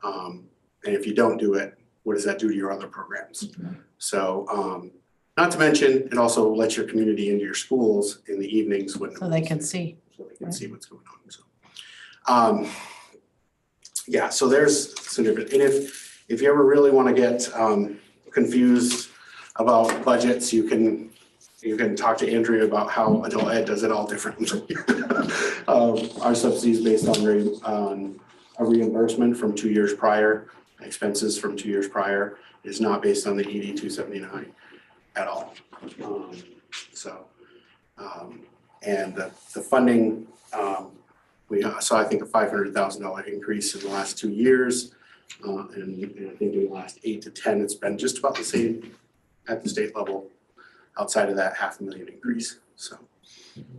Speaker 13: And if you don't do it, what does that do to your other programs? So not to mention, it also lets your community into your schools in the evenings when
Speaker 1: So they can see.
Speaker 13: So they can see what's going on. So so there's some different, and if you ever really want to get confused about budgets, you can talk to Andrea about how adult ed does it all differently. Our subsidy is based on a reimbursement from 2 years prior, expenses from 2 years prior. It is not based on the ED 279 at all. And the funding, we saw, I think, a $500,000 increase in the last 2 years. And I think in the last 8 to 10, it's been just about the same at the state level. Outside of that, $500,000 increase. So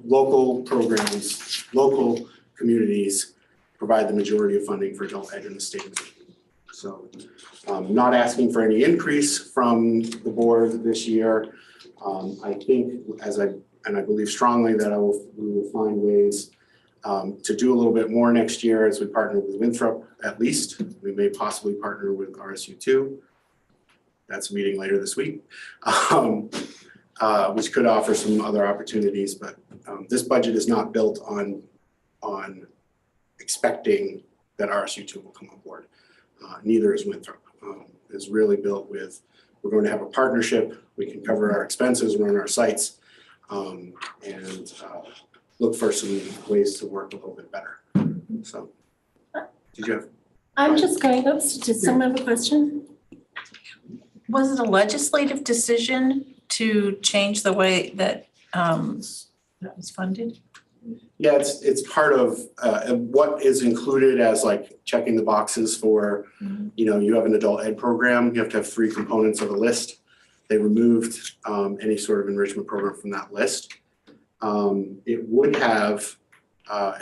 Speaker 13: local programs, local communities provide the majority of funding for adult ed in the state of Michigan. So not asking for any increase from the board this year. I think, and I believe strongly that we will find ways to do a little bit more next year as we partner with Winthrop, at least. We may possibly partner with RSU2. That's a meeting later this week, which could offer some other opportunities. But this budget is not built on expecting that RSU2 will come on board. Neither is Winthrop. It's really built with, we're going to have a partnership. We can cover our expenses, run our sites, and look for some ways to work a little bit better. So, did you have?
Speaker 6: I'm just going, oops, does someone have a question?
Speaker 1: Was it a legislative decision to change the way that that was funded?
Speaker 13: Yeah, it's part of what is included as like checking the boxes for, you have an adult ed program, you have to have 3 components of a list. They removed any sort of enrichment program from that list. It would have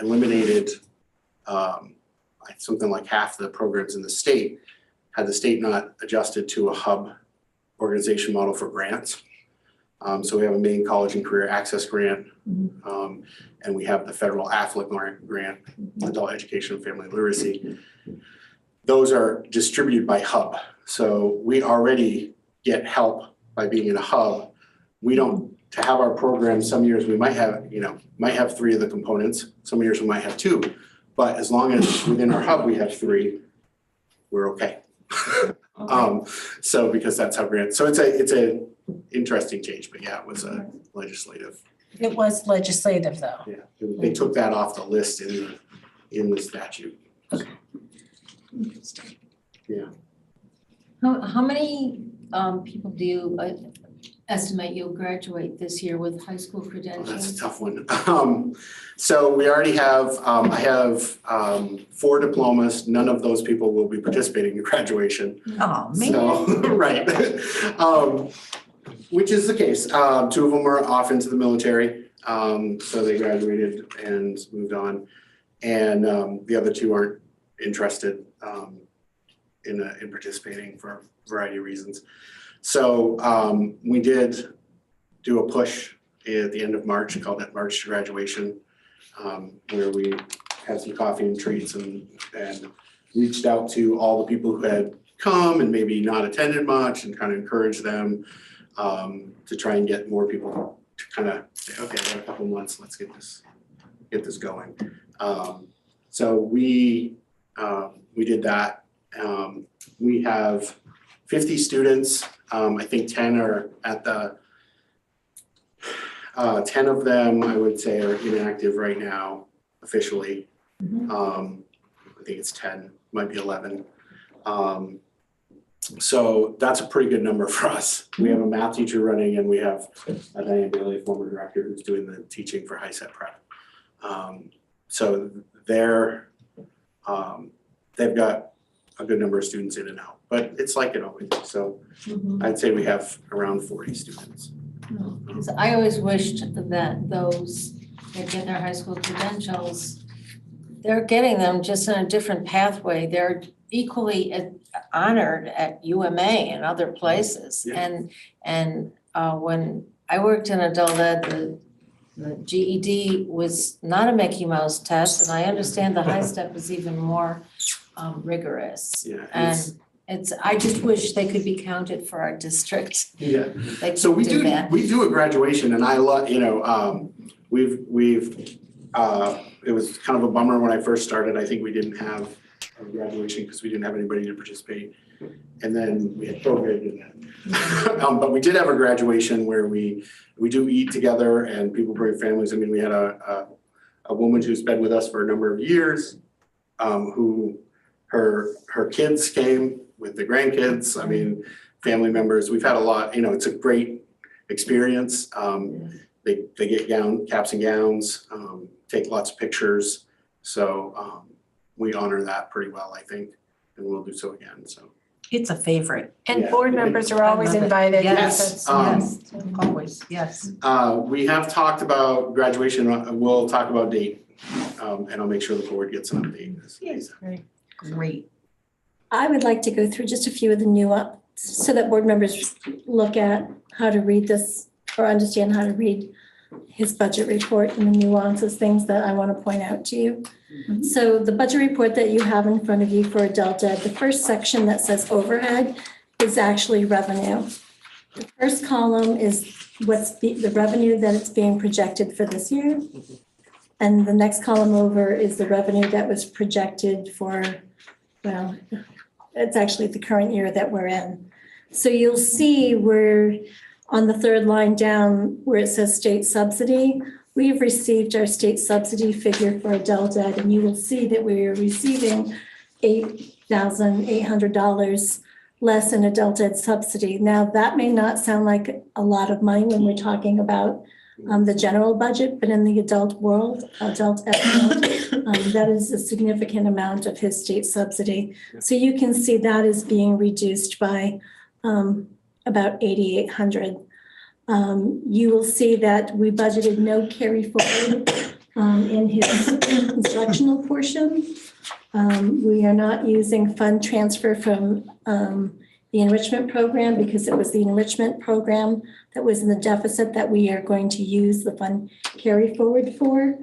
Speaker 13: eliminated something like half the programs in the state had the state not adjusted to a hub organization model for grants. So we have a main college and career access grant, and we have the federal AFLIC grant, adult education and family literacy. Those are distributed by hub. So we already get help by being in a hub. We don't, to have our program, some years we might have 3 of the components, some years we might have 2. But as long as within our hub we have 3, we're okay. So because that's how grants, so it's a interesting change, but yeah, it was a legislative.
Speaker 3: It was legislative though.
Speaker 13: Yeah, they took that off the list in the statute. Yeah.
Speaker 10: How many people do you estimate you'll graduate this year with high school
Speaker 13: Oh,
Speaker 10: credentials?
Speaker 13: that's a tough one. So we already have, I have 4 diplomas. None of those people will be participating in graduation.
Speaker 1: Oh, man.
Speaker 13: So, right. Which is the case. 2 of them are off into the military. So they graduated and moved on. And the other 2 aren't interested in participating for a variety of reasons. So we did do a push at the end of March, called it March to Graduation, where we had some coffee and treats and reached out to all the people who had come and maybe not attended much and kind of encouraged them to try and get more people to kind of say, okay, I got a couple months, let's get this going. So we did that. We have 50 students. I think 10 are at the 10 of them, I would say, are inactive right now officially. I think it's 10, might be 11. So that's a pretty good number for us. We have a math teacher running, and we have Diane Bailey, former director, who's doing the teaching for high set prep. So they've got a good number of students in and out, but it's like it always is. So I'd say we have around 40 students.
Speaker 10: Because I always wished that those that get their high school credentials, they're getting them just in a different pathway. They're equally honored at UMA and other places.
Speaker 13: Yeah.
Speaker 10: And when I worked in adult ed, the GED was not a Mickey Mouse test, and I understand the high step is even more rigorous.
Speaker 13: Yeah,
Speaker 10: And I just wish they could be counted for our district.
Speaker 13: yeah.
Speaker 10: They
Speaker 13: So we
Speaker 10: do
Speaker 13: do
Speaker 10: that.
Speaker 13: a graduation, and I love, it was kind of a bummer when I first started. I think we didn't have a graduation because we didn't have anybody to participate. And then we had COVID, and then, but we did have a graduation where we do eat together and people bring families. I mean, we had a woman who's been with us for a number of years, who her kids came with the grandkids. I mean, family members. We've had a lot. It's a great experience. They get caps and gowns, take lots of pictures. So we honor that pretty well, I think, and we'll do so again. So
Speaker 1: It's a favorite.
Speaker 3: And
Speaker 13: Yeah.
Speaker 3: board members are always
Speaker 1: I love it.
Speaker 3: invited.
Speaker 1: Yes,
Speaker 3: That's-
Speaker 1: yes, always, yes.
Speaker 13: we have talked about graduation. We'll talk about date, and I'll make sure the board gets an update.
Speaker 1: Great.
Speaker 6: I would like to go through just a few of the nuance so that board members look at how to read this or understand how to read his budget report and the nuances, things that I want to point out to you. So the budget report that you have in front of you for adult ed, the first section that says overhead is actually revenue. The first column is the revenue that it's being projected for this year. And the next column over is the revenue that was projected for, well, it's actually the current year that we're in. So you'll see where on the third line down where it says state subsidy, we have received our state subsidy figure for adult ed, and you will see that we are receiving $8,800 less in adult ed subsidy. Now, that may not sound like a lot of money when we're talking about the general budget, but in the adult world, adult ed world, that is a significant amount of his state subsidy. So you can see that is being reduced by about $8,800. You will see that we budgeted no carry forward in his instructional portion. We are not using fund transfer from the enrichment program because it was the enrichment program that was in the deficit that we are going to use the fund carry forward for.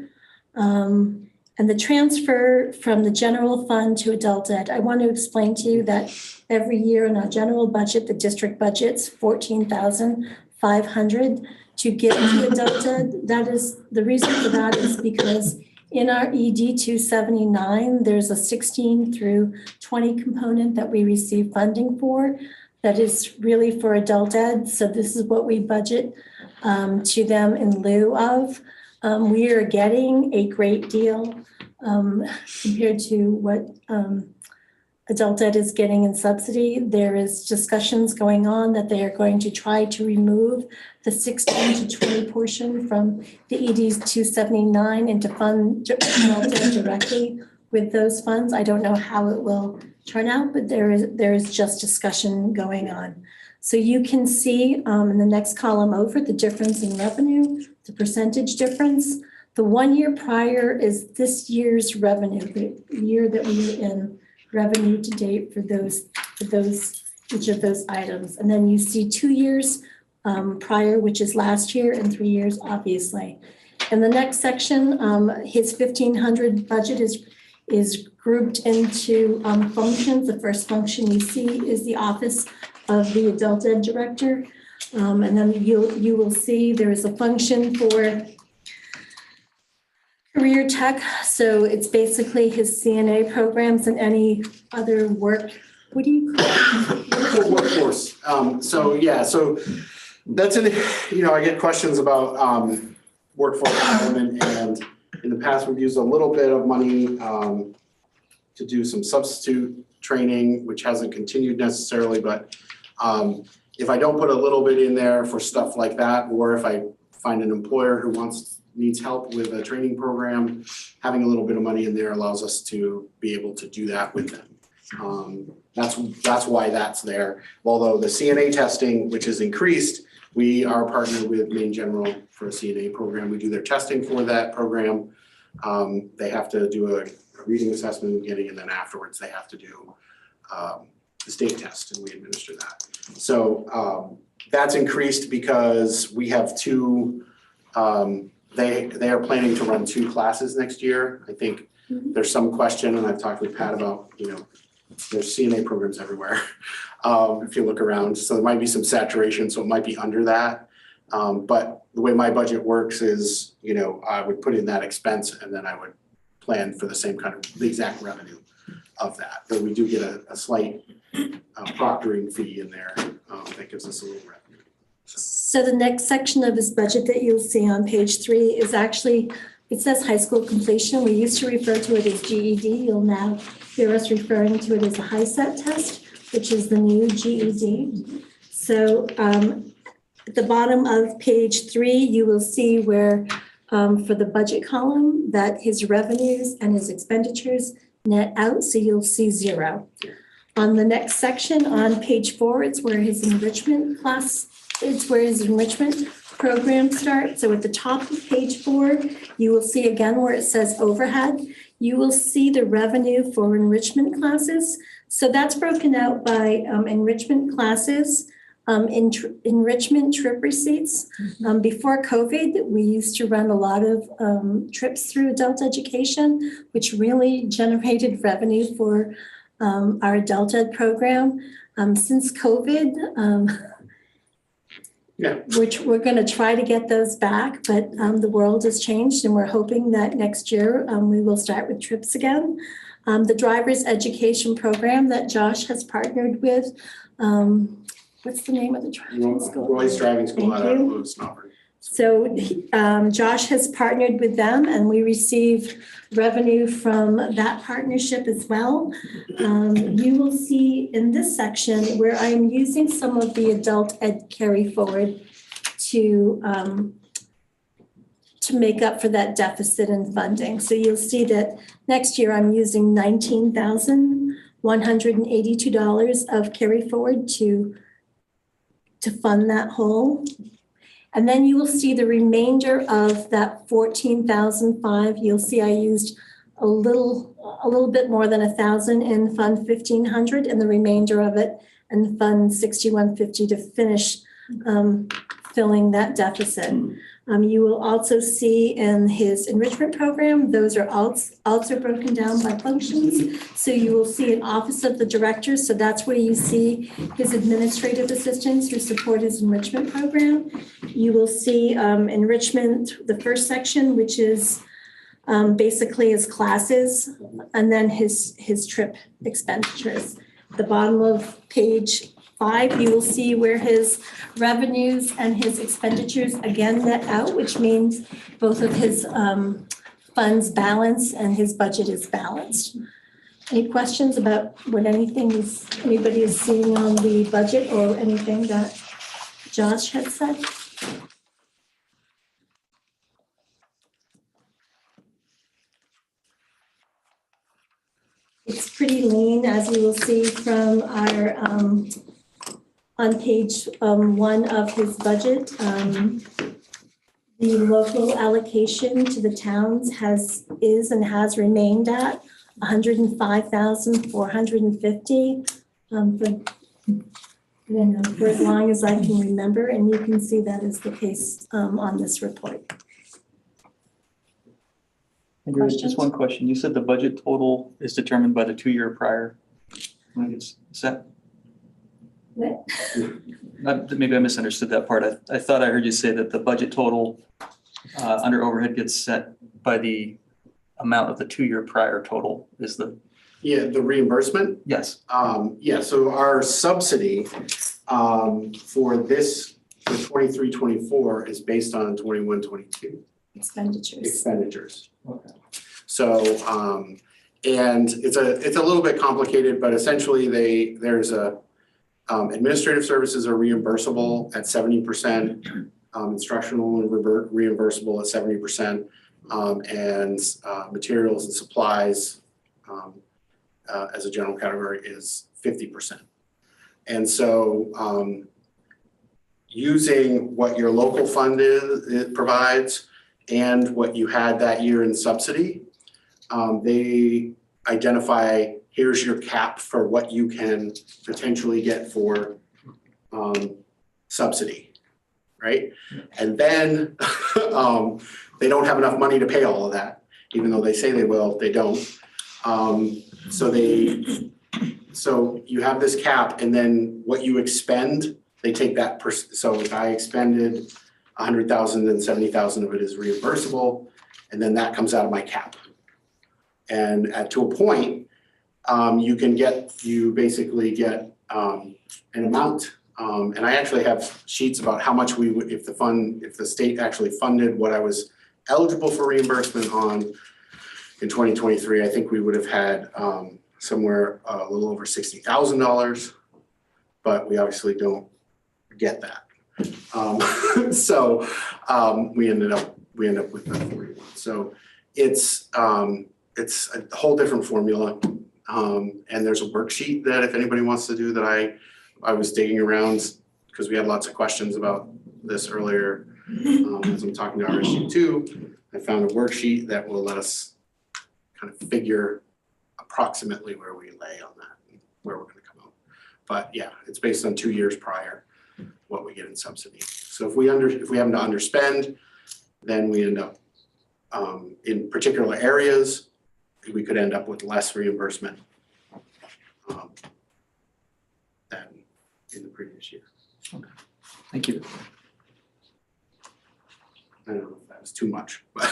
Speaker 6: And the transfer from the general fund to adult ed, I want to explain to you that every year in our general budget, the district budget's $14,500 to give to adult ed. That is, the reason for that is because in our ED 279, there's a 16 through 20 component that we receive funding for that is really for adult ed. So this is what we budget to them in lieu of. We are getting a great deal compared to what adult ed is getting in subsidy. There is discussions going on that they are going to try to remove the 16 to 20 portion from the ED 279 and to fund adult ed directly with those funds. I don't know how it will turn out, but there is just discussion going on. So you can see in the next column over the difference in revenue, the percentage difference. The 1 year prior is this year's revenue, the year that we were in revenue to date for those each of those items. And then you see 2 years prior, which is last year, and 3 years, obviously. In the next section, his 1,500 budget is grouped into functions. The first function you see is the office of the adult ed director. And then you will see there is a function for career tech. So it's basically his CNA programs and any other work. What do you call it?
Speaker 13: Workforce. So that's I get questions about workforce development, and in the past, we've used a little bit of money to do some substitute training, which hasn't continued necessarily, but if I don't put a little bit in there for stuff like that, or if I find an employer who needs help with a training program, having a little bit of money in there allows us to be able to do that with them. That's why that's there. Although the CNA testing, which is increased, we are partnered with Maine General for a CNA program. We do their testing for that program. They have to do a reading assessment in the beginning, and then afterwards they have to do the state test, and we administer that. So that's increased because we have two. They are planning to run 2 classes next year. I think there's some question, and I've talked with Pat about, there's CNA programs everywhere if you look around. So there might be some saturation, so it might be under that. But the way my budget works is, I would put in that expense and then I would plan for the same kind of, the exact revenue of that. But we do get a slight proctoring fee in there that gives us a little revenue.
Speaker 6: So the next section of his budget that you'll see on page 3 is actually, it says high school completion. We used to refer to it as GED. You'll now hear us referring to it as a HiSET test, which is the new GED. So at the bottom of page 3, you will see where for the budget column that his revenues and his expenditures net out. So you'll see 0. On the next section on page 4, it's where his enrichment program starts. So at the top of page 4, you will see again where it says overhead, you will see the revenue for enrichment classes. So that's broken out by enrichment classes, enrichment trip receipts. Before COVID, we used to run a lot of trips through adult education, which really generated revenue for our adult ed program. Since COVID, we're going to try to get those back, but the world has changed, and we're hoping that next year we will start with trips again. The driver's education program that Josh has partnered with, what's the name of the driving school?
Speaker 13: Roy's Driving School out of Lewiston.
Speaker 6: So Josh has partnered with them and we receive revenue from that partnership as well. You will see in this section where I'm using some of the adult ed carry forward to make up for that deficit in funding. So you'll see that next year I'm using $19,182 of carry forward to fund that hole. And then you will see the remainder of that $14,005. You'll see I used a little bit more than 1,000 in Fund 1,500 and the remainder of it in Fund 6150 to finish filling that deficit. You will also see in his enrichment program, those are also broken down by functions. So you will see an office of the director. So that's where you see his administrative assistants who support his enrichment program. You will see enrichment, the first section, which is basically his classes, and then his trip expenditures. The bottom of page 5, you will see where his revenues and his expenditures again net out, which means both of his funds balance and his budget is balanced. Any questions about what anybody is seeing on the budget or anything that Josh had said? It's pretty lean, as you will see from our on page 1 of his budget. The local allocation to the towns is and has remained at $105,450 for as long as I can remember, and you can see that is the case on this report.
Speaker 2: Andrew, just one question. You said the budget total is determined by the 2-year prior. Is that?
Speaker 6: What?
Speaker 2: Maybe I misunderstood that part. I thought I heard you say that the budget total under overhead gets set by the amount of the 2-year prior total is the.
Speaker 13: Yeah, the reimbursement?
Speaker 2: Yes.
Speaker 13: So our subsidy for this, for 23-24 is based on 21-22 expenditures.
Speaker 2: Okay.
Speaker 13: So, and it's a little bit complicated, but essentially there's administrative services are reimbursable at 70%, instructional and reimbursable at 70%, and materials and supplies as a general category is 50%. And so using what your local fund it provides and what you had that year in subsidy, they identify, here's your cap for what you can potentially get for subsidy, right? And then they don't have enough money to pay all of that, even though they say they will, they don't. So you have this cap, and then what you expend, they take that. So if I expended 100,000, then 70,000 of it is reimbursable, and then that comes out of my cap. And to a point, you basically get an amount. And I actually have sheets about how much we would, if the state actually funded what I was eligible for reimbursement on in 2023, I think we would have had somewhere a little over $60,000, but we obviously don't get that. So we end up with the 41. So it's a whole different formula. And there's a worksheet that if anybody wants to do that I was digging around because we had lots of questions about this earlier. As I'm talking to RSU2, I found a worksheet that will let us kind of figure approximately where we lay on that, and where we're going to come out. But yeah, it's based on 2 years prior what we get in subsidy. So if we happen to underspend, then we end up in particular areas, we could end up with less reimbursement than in the previous year.
Speaker 2: Okay. Thank you.
Speaker 13: I don't know if that was too much, but.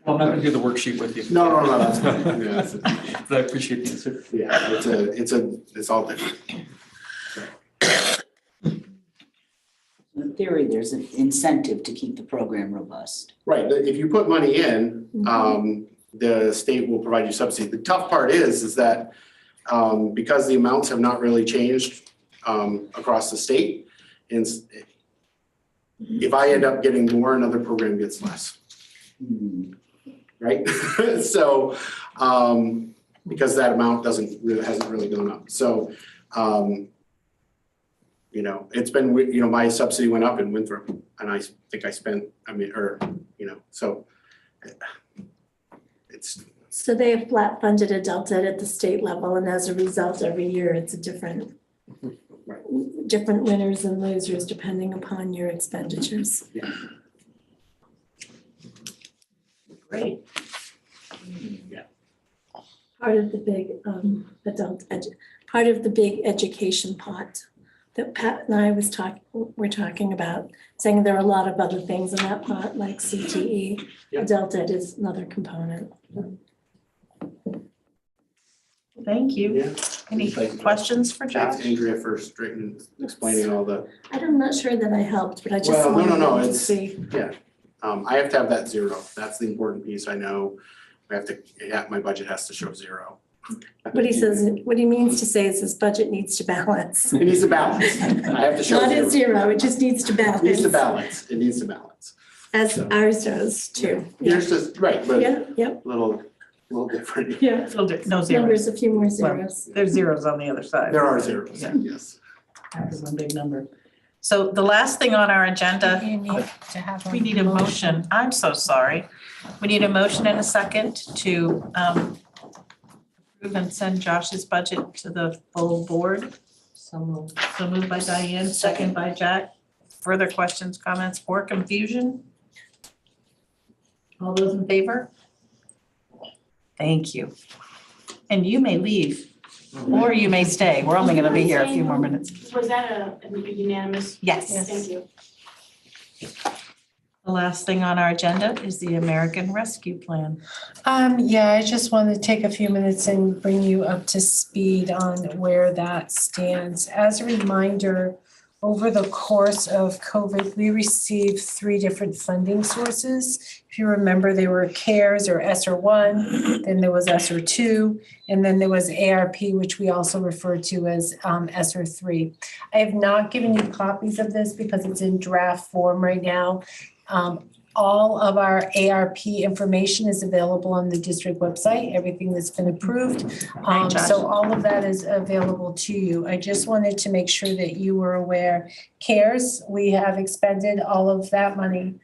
Speaker 2: Well, I'm not gonna do the worksheet with you.
Speaker 13: No, that's fine. Yeah,
Speaker 2: But I appreciate the answer.
Speaker 13: yeah, it's all different.
Speaker 11: There theory, there's an incentive to keep the program robust.
Speaker 13: Right, if you put money in, the state will provide you subsidy. The tough part is that because the amounts have not really changed across the state, and if I end up getting more, another program gets less. Right? So, because that amount hasn't really gone up. So, you know, it's been, you know, my subsidy went up in Winthrop and I think I spent, so it's.
Speaker 6: So they have flat funded adult ed at the state level, and as a result, every year it's a different winners and losers depending upon your expenditures.
Speaker 13: Yeah.
Speaker 1: Great.
Speaker 13: Yeah.
Speaker 6: Part of the big part of the big education pot that Pat and I were talking about, saying there are a lot of other things in that pot, like CTE.
Speaker 13: Yeah.
Speaker 6: Adult ed is another component.
Speaker 1: Thank you.
Speaker 13: Yeah.
Speaker 1: Any
Speaker 13: Thank you.
Speaker 1: questions for Josh?
Speaker 13: Thanks, Andrea, for explaining all the,
Speaker 6: I'm not sure that I helped, but I just
Speaker 13: Well, no,
Speaker 6: wanted
Speaker 13: no,
Speaker 6: them to
Speaker 13: it's-
Speaker 6: see.
Speaker 13: I have to have that zero. That's the important piece. I know I have to, my budget has to show zero.
Speaker 6: What he means to say is his budget needs to balance.
Speaker 13: It needs to balance. I have to show
Speaker 6: Not
Speaker 13: zero.
Speaker 6: at zero, it just needs to balance.
Speaker 13: It needs to balance. It needs to balance.
Speaker 6: As
Speaker 13: So.
Speaker 6: ours does too.
Speaker 13: Yours just, right, but
Speaker 6: Yeah, yep,
Speaker 13: little different.
Speaker 6: yeah.
Speaker 1: No zeros.
Speaker 6: Numbers, a few more zeros.
Speaker 1: There's zeros on the other side.
Speaker 13: There are zeros,
Speaker 1: Yeah.
Speaker 13: yes.
Speaker 1: That is one big number. So the last thing on our agenda,
Speaker 3: You need to have
Speaker 1: we need a motion. I'm so sorry. We need a motion and a second to approve and send Josh's budget to the full board.
Speaker 10: So moved.
Speaker 1: So moved by Diane, second by Jack. Further questions, comments, or confusion? All those in favor? Thank you. And you may leave, or you may stay. We're only gonna be here a few more minutes.
Speaker 7: Was that a unanimous?
Speaker 1: Yes.
Speaker 7: Thank you.
Speaker 1: The last thing on our agenda is the American Rescue Plan.
Speaker 3: Yeah, I just want to take a few minutes and bring you up to speed on where that stands. As a reminder, over the course of COVID, we received 3 different funding sources. If you remember, they were CARES or ESSER 1, then there was ESSER 2, and then there was ARP, which we also refer to as ESSER 3. I have not given you copies of this because it's in draft form right now. All of our ARP information is available on the district website, everything that's been approved.
Speaker 1: Josh.
Speaker 3: So all of that is available to you. I just wanted to make sure that you were aware. CARES, we have expended all of that money.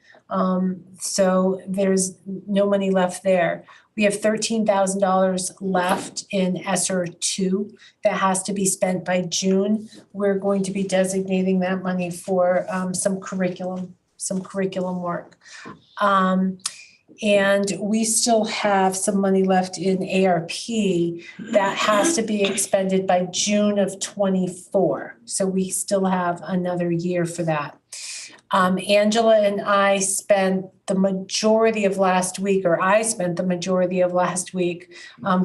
Speaker 3: So there's no money left there. We have $13,000 left in ESSER 2 that has to be spent by June. We're going to be designating that money for some curriculum work. And we still have some money left in ARP that has to be expended by June of '24. So we still have another year for that. Angela and I spent the majority of last week,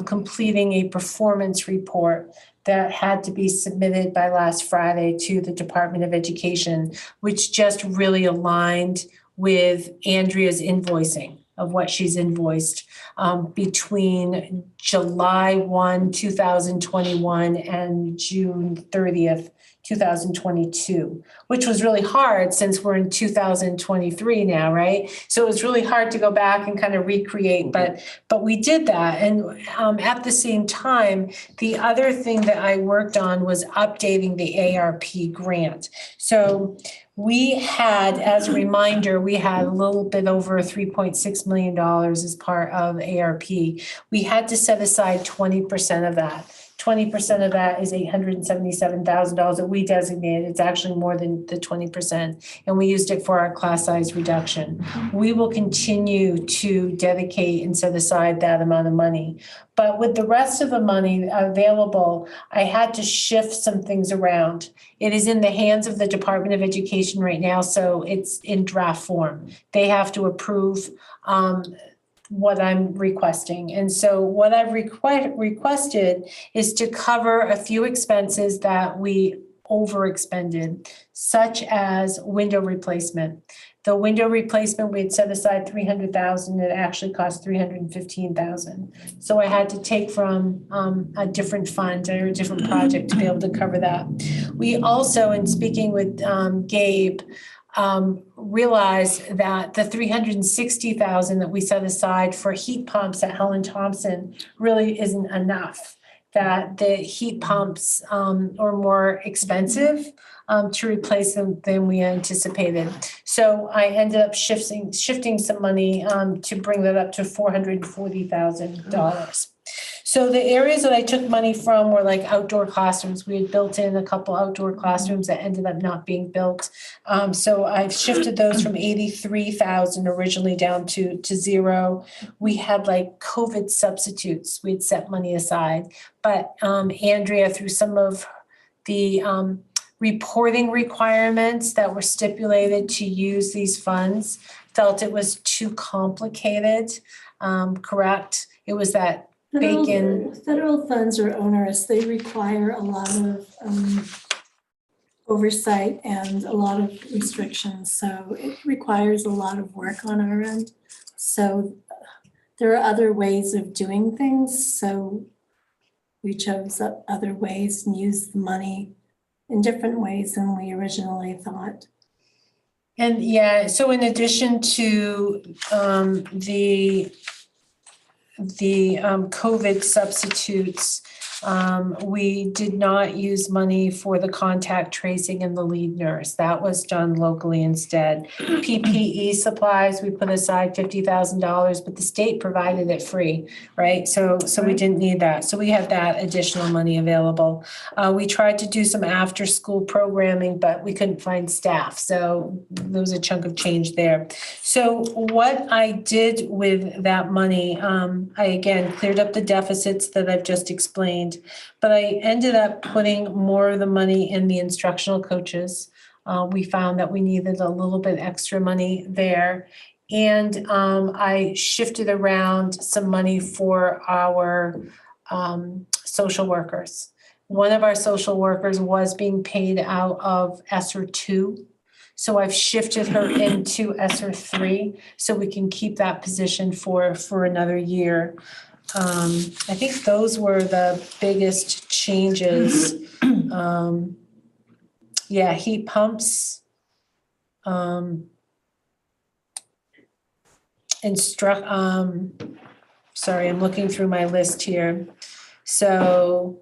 Speaker 3: completing a performance report that had to be submitted by last Friday to the Department of Education, which just really aligned with Andrea's invoicing of what she's invoiced between July 1, 2021 and June 30th, 2022, which was really hard since we're in 2023 now, right? So it was really hard to go back and kind of recreate, but we did that. And at the same time, the other thing that I worked on was updating the ARP grant. So we had, as a reminder, we had a little bit over $3.6 million as part of ARP. We had to set aside 20% of that. 20% of that is $877,000 that we designated. It's actually more than the 20%, and we used it for our class size reduction. We will continue to dedicate and set aside that amount of money. But with the rest of the money available, I had to shift some things around. It is in the hands of the Department of Education right now, so it's in draft form. They have to approve what I'm requesting. And so what I've requested is to cover a few expenses that we overexpended, such as window replacement. The window replacement, we had set aside $300,000, it actually cost $315,000. So I had to take from a different fund or a different project to be able to cover that. We also, in speaking with Gabe, realized that the $360,000 that we set aside for heat pumps at Helen Thompson really isn't enough. That the heat pumps are more expensive to replace them than we anticipated. So I ended up shifting some money to bring that up to $440,000. So the areas that I took money from were like outdoor classrooms. We had built in a couple outdoor classrooms that ended up not being built. So I've shifted those from 83,000 originally down to zero. We had like COVID substitutes. We'd set money aside. But Andrea, through some of the reporting requirements that were stipulated to use these funds, felt it was too complicated, correct? It was that
Speaker 6: Federal funds are onerous. They require a lot of oversight and a lot of restrictions. So it requires a lot of work on our end. So there are other ways of doing things. So we chose other ways and used the money in different ways than we originally thought.
Speaker 3: And yeah, so in addition to the COVID substitutes, we did not use money for the contact tracing and the lead nurse. That was done locally instead. PPE supplies, we put aside $50,000, but the state provided it free, right? So we didn't need that. So we have that additional money available. We tried to do some after school programming, but we couldn't find staff. So there was a chunk of change there. So what I did with that money, I again cleared up the deficits that I've just explained, but I ended up putting more of the money in the instructional coaches. We found that we needed a little bit extra money there. And I shifted around some money for our social workers. One of our social workers was being paid out of ESSER 2. So I've shifted her into ESSER 3 so we can keep that position for another year. I think those were the biggest changes. Heat pumps. Sorry, I'm looking through my list here. So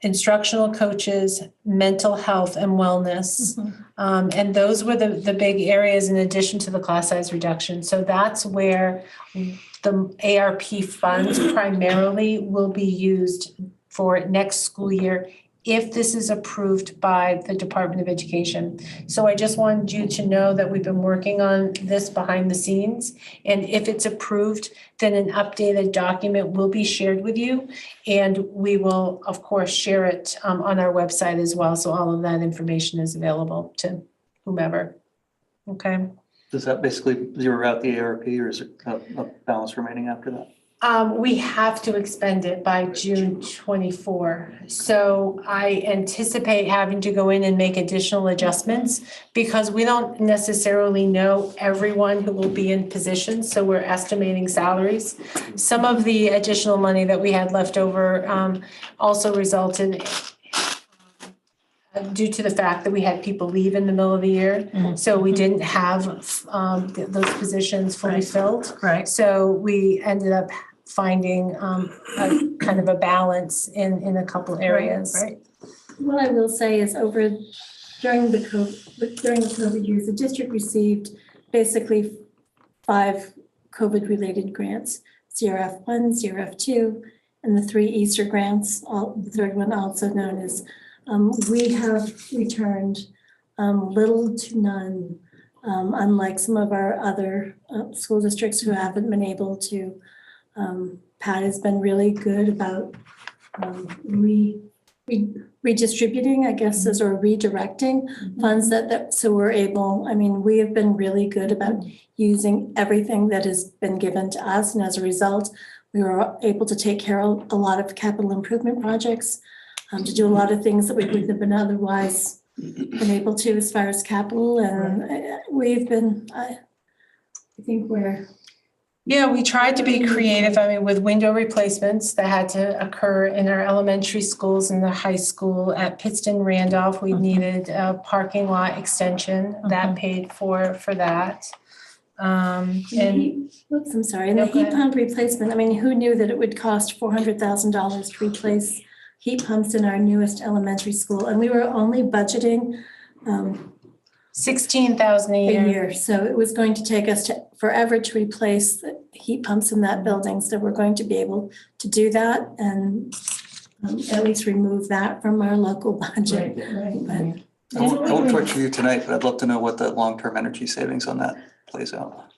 Speaker 3: instructional coaches, mental health and wellness. And those were the big areas in addition to the class size reduction. So that's where the ARP funds primarily will be used for next school year if this is approved by the Department of Education. So I just wanted you to know that we've been working on this behind the scenes. And if it's approved, then an updated document will be shared with you. And we will, of course, share it on our website as well. So all of that information is available to whomever. Okay.
Speaker 2: Does that basically zero out the ARP, or is it a balance remaining after that?
Speaker 3: We have to expend it by June 24. So I anticipate having to go in and make additional adjustments because we don't necessarily know everyone who will be in positions. So we're estimating salaries. Some of the additional money that we had left over also resulted due to the fact that we had people leave in the middle of the year. So we didn't have those positions fully filled.
Speaker 1: Right.
Speaker 3: So we ended up finding a kind of a balance in a couple areas.
Speaker 1: Right.
Speaker 6: What I will say is during the COVID years, the district received basically 5 COVID-related grants, CRF1, CRF2, and the 3 Easter grants, the third one also known as, we have returned little to none, unlike some of our other school districts who haven't been able to. Pat has been really good about redistributing, I guess, or redirecting funds so we're able, we have been really good about using everything that has been given to us. And as a result, we were able to take care of a lot of capital improvement projects. to do a lot of things that we wouldn't have been otherwise been able to as far as capital, and we've been, I think we're.
Speaker 3: Yeah, we tried to be creative, I mean, with window replacements that had to occur in our elementary schools and the high school. At Pittston Randolph, we needed a parking lot extension that paid for that. And
Speaker 6: Whoops, I'm sorry, and the
Speaker 3: No, go
Speaker 6: heat
Speaker 3: ahead.
Speaker 6: pump replacement, I mean, who knew that it would cost $400,000 to replace heat pumps in our newest elementary school? And we were only budgeting
Speaker 3: 16,000 a
Speaker 6: a
Speaker 3: year.
Speaker 6: year, so it was going to take us forever to replace the heat pumps in that building. So we're going to be able to do that and at least remove that from our local budget. But
Speaker 2: I won't torture you tonight, but I'd love to know what the long-term energy savings on that plays out.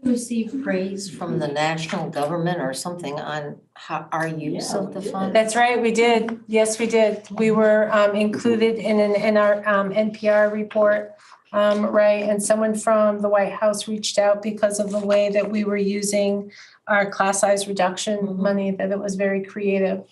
Speaker 10: Receive praise from the national government or something on how our use of the fund.
Speaker 3: That's right, we did. Yes, we did. We were included in our NPR report, right? And someone from the White House reached out because of the way that we were using our class size reduction money, that it was very creative.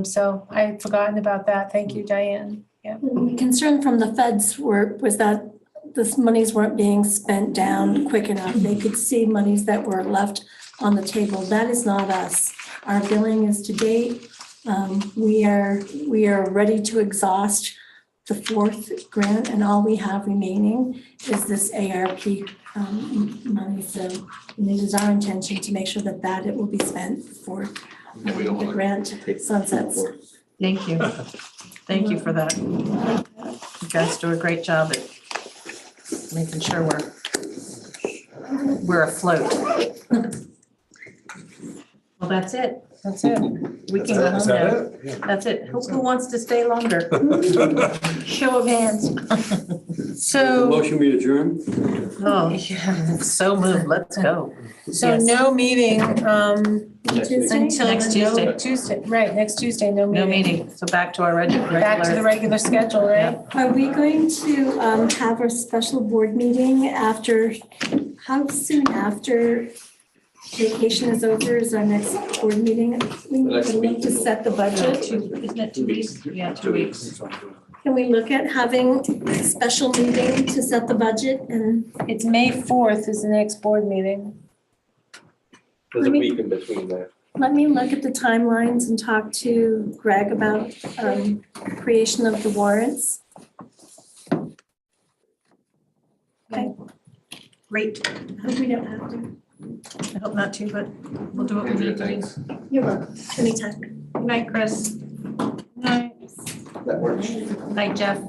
Speaker 3: So I had forgotten about that. Thank you, Diane. Yeah.
Speaker 6: the concern from the feds was that this monies weren't being spent down quick enough. They could see monies that were left on the table. That is not us. Our billing is to date. We are ready to exhaust the fourth grant, and all we have remaining is this ARP money. So it is our intention to make sure that it will be spent before the grant sunsets.
Speaker 1: Thank you. Thank you for that. You guys do a great job at making sure we're afloat. Well, that's it.
Speaker 3: That's it.
Speaker 1: We can go
Speaker 12: Is
Speaker 1: home now.
Speaker 12: that it?
Speaker 1: That's it. Who wants to stay longer? Show of hands.
Speaker 3: So,
Speaker 5: Motion be adjourned?
Speaker 1: Oh, yeah, so moved. Let's go.
Speaker 3: so
Speaker 1: Yes.
Speaker 3: no meeting
Speaker 6: Tuesday?
Speaker 3: until
Speaker 1: Next Tuesday.
Speaker 3: Tuesday, right, next Tuesday, no
Speaker 1: No
Speaker 3: meeting.
Speaker 1: meeting. So back to our regular.
Speaker 3: Back to the regular schedule, right?
Speaker 6: Are we going to have a special board meeting how soon after vacation is over is our next board meeting? We need to set the budget.
Speaker 1: Isn't it 2 weeks? Yeah, 2 weeks.
Speaker 6: Can we look at having a special meeting to set the budget? And
Speaker 3: It's May 4th is the next board meeting.
Speaker 4: There's a week in between there.
Speaker 6: let me look at the timelines and talk to Greg about creation of the warrants. Okay,
Speaker 1: Great.
Speaker 6: I hope we don't have to.
Speaker 1: I hope not to, but we'll do what we need to do.
Speaker 6: You're welcome, anytime.
Speaker 1: Good night, Chris. Good night.
Speaker 4: That works.
Speaker 1: Good night, Jeff.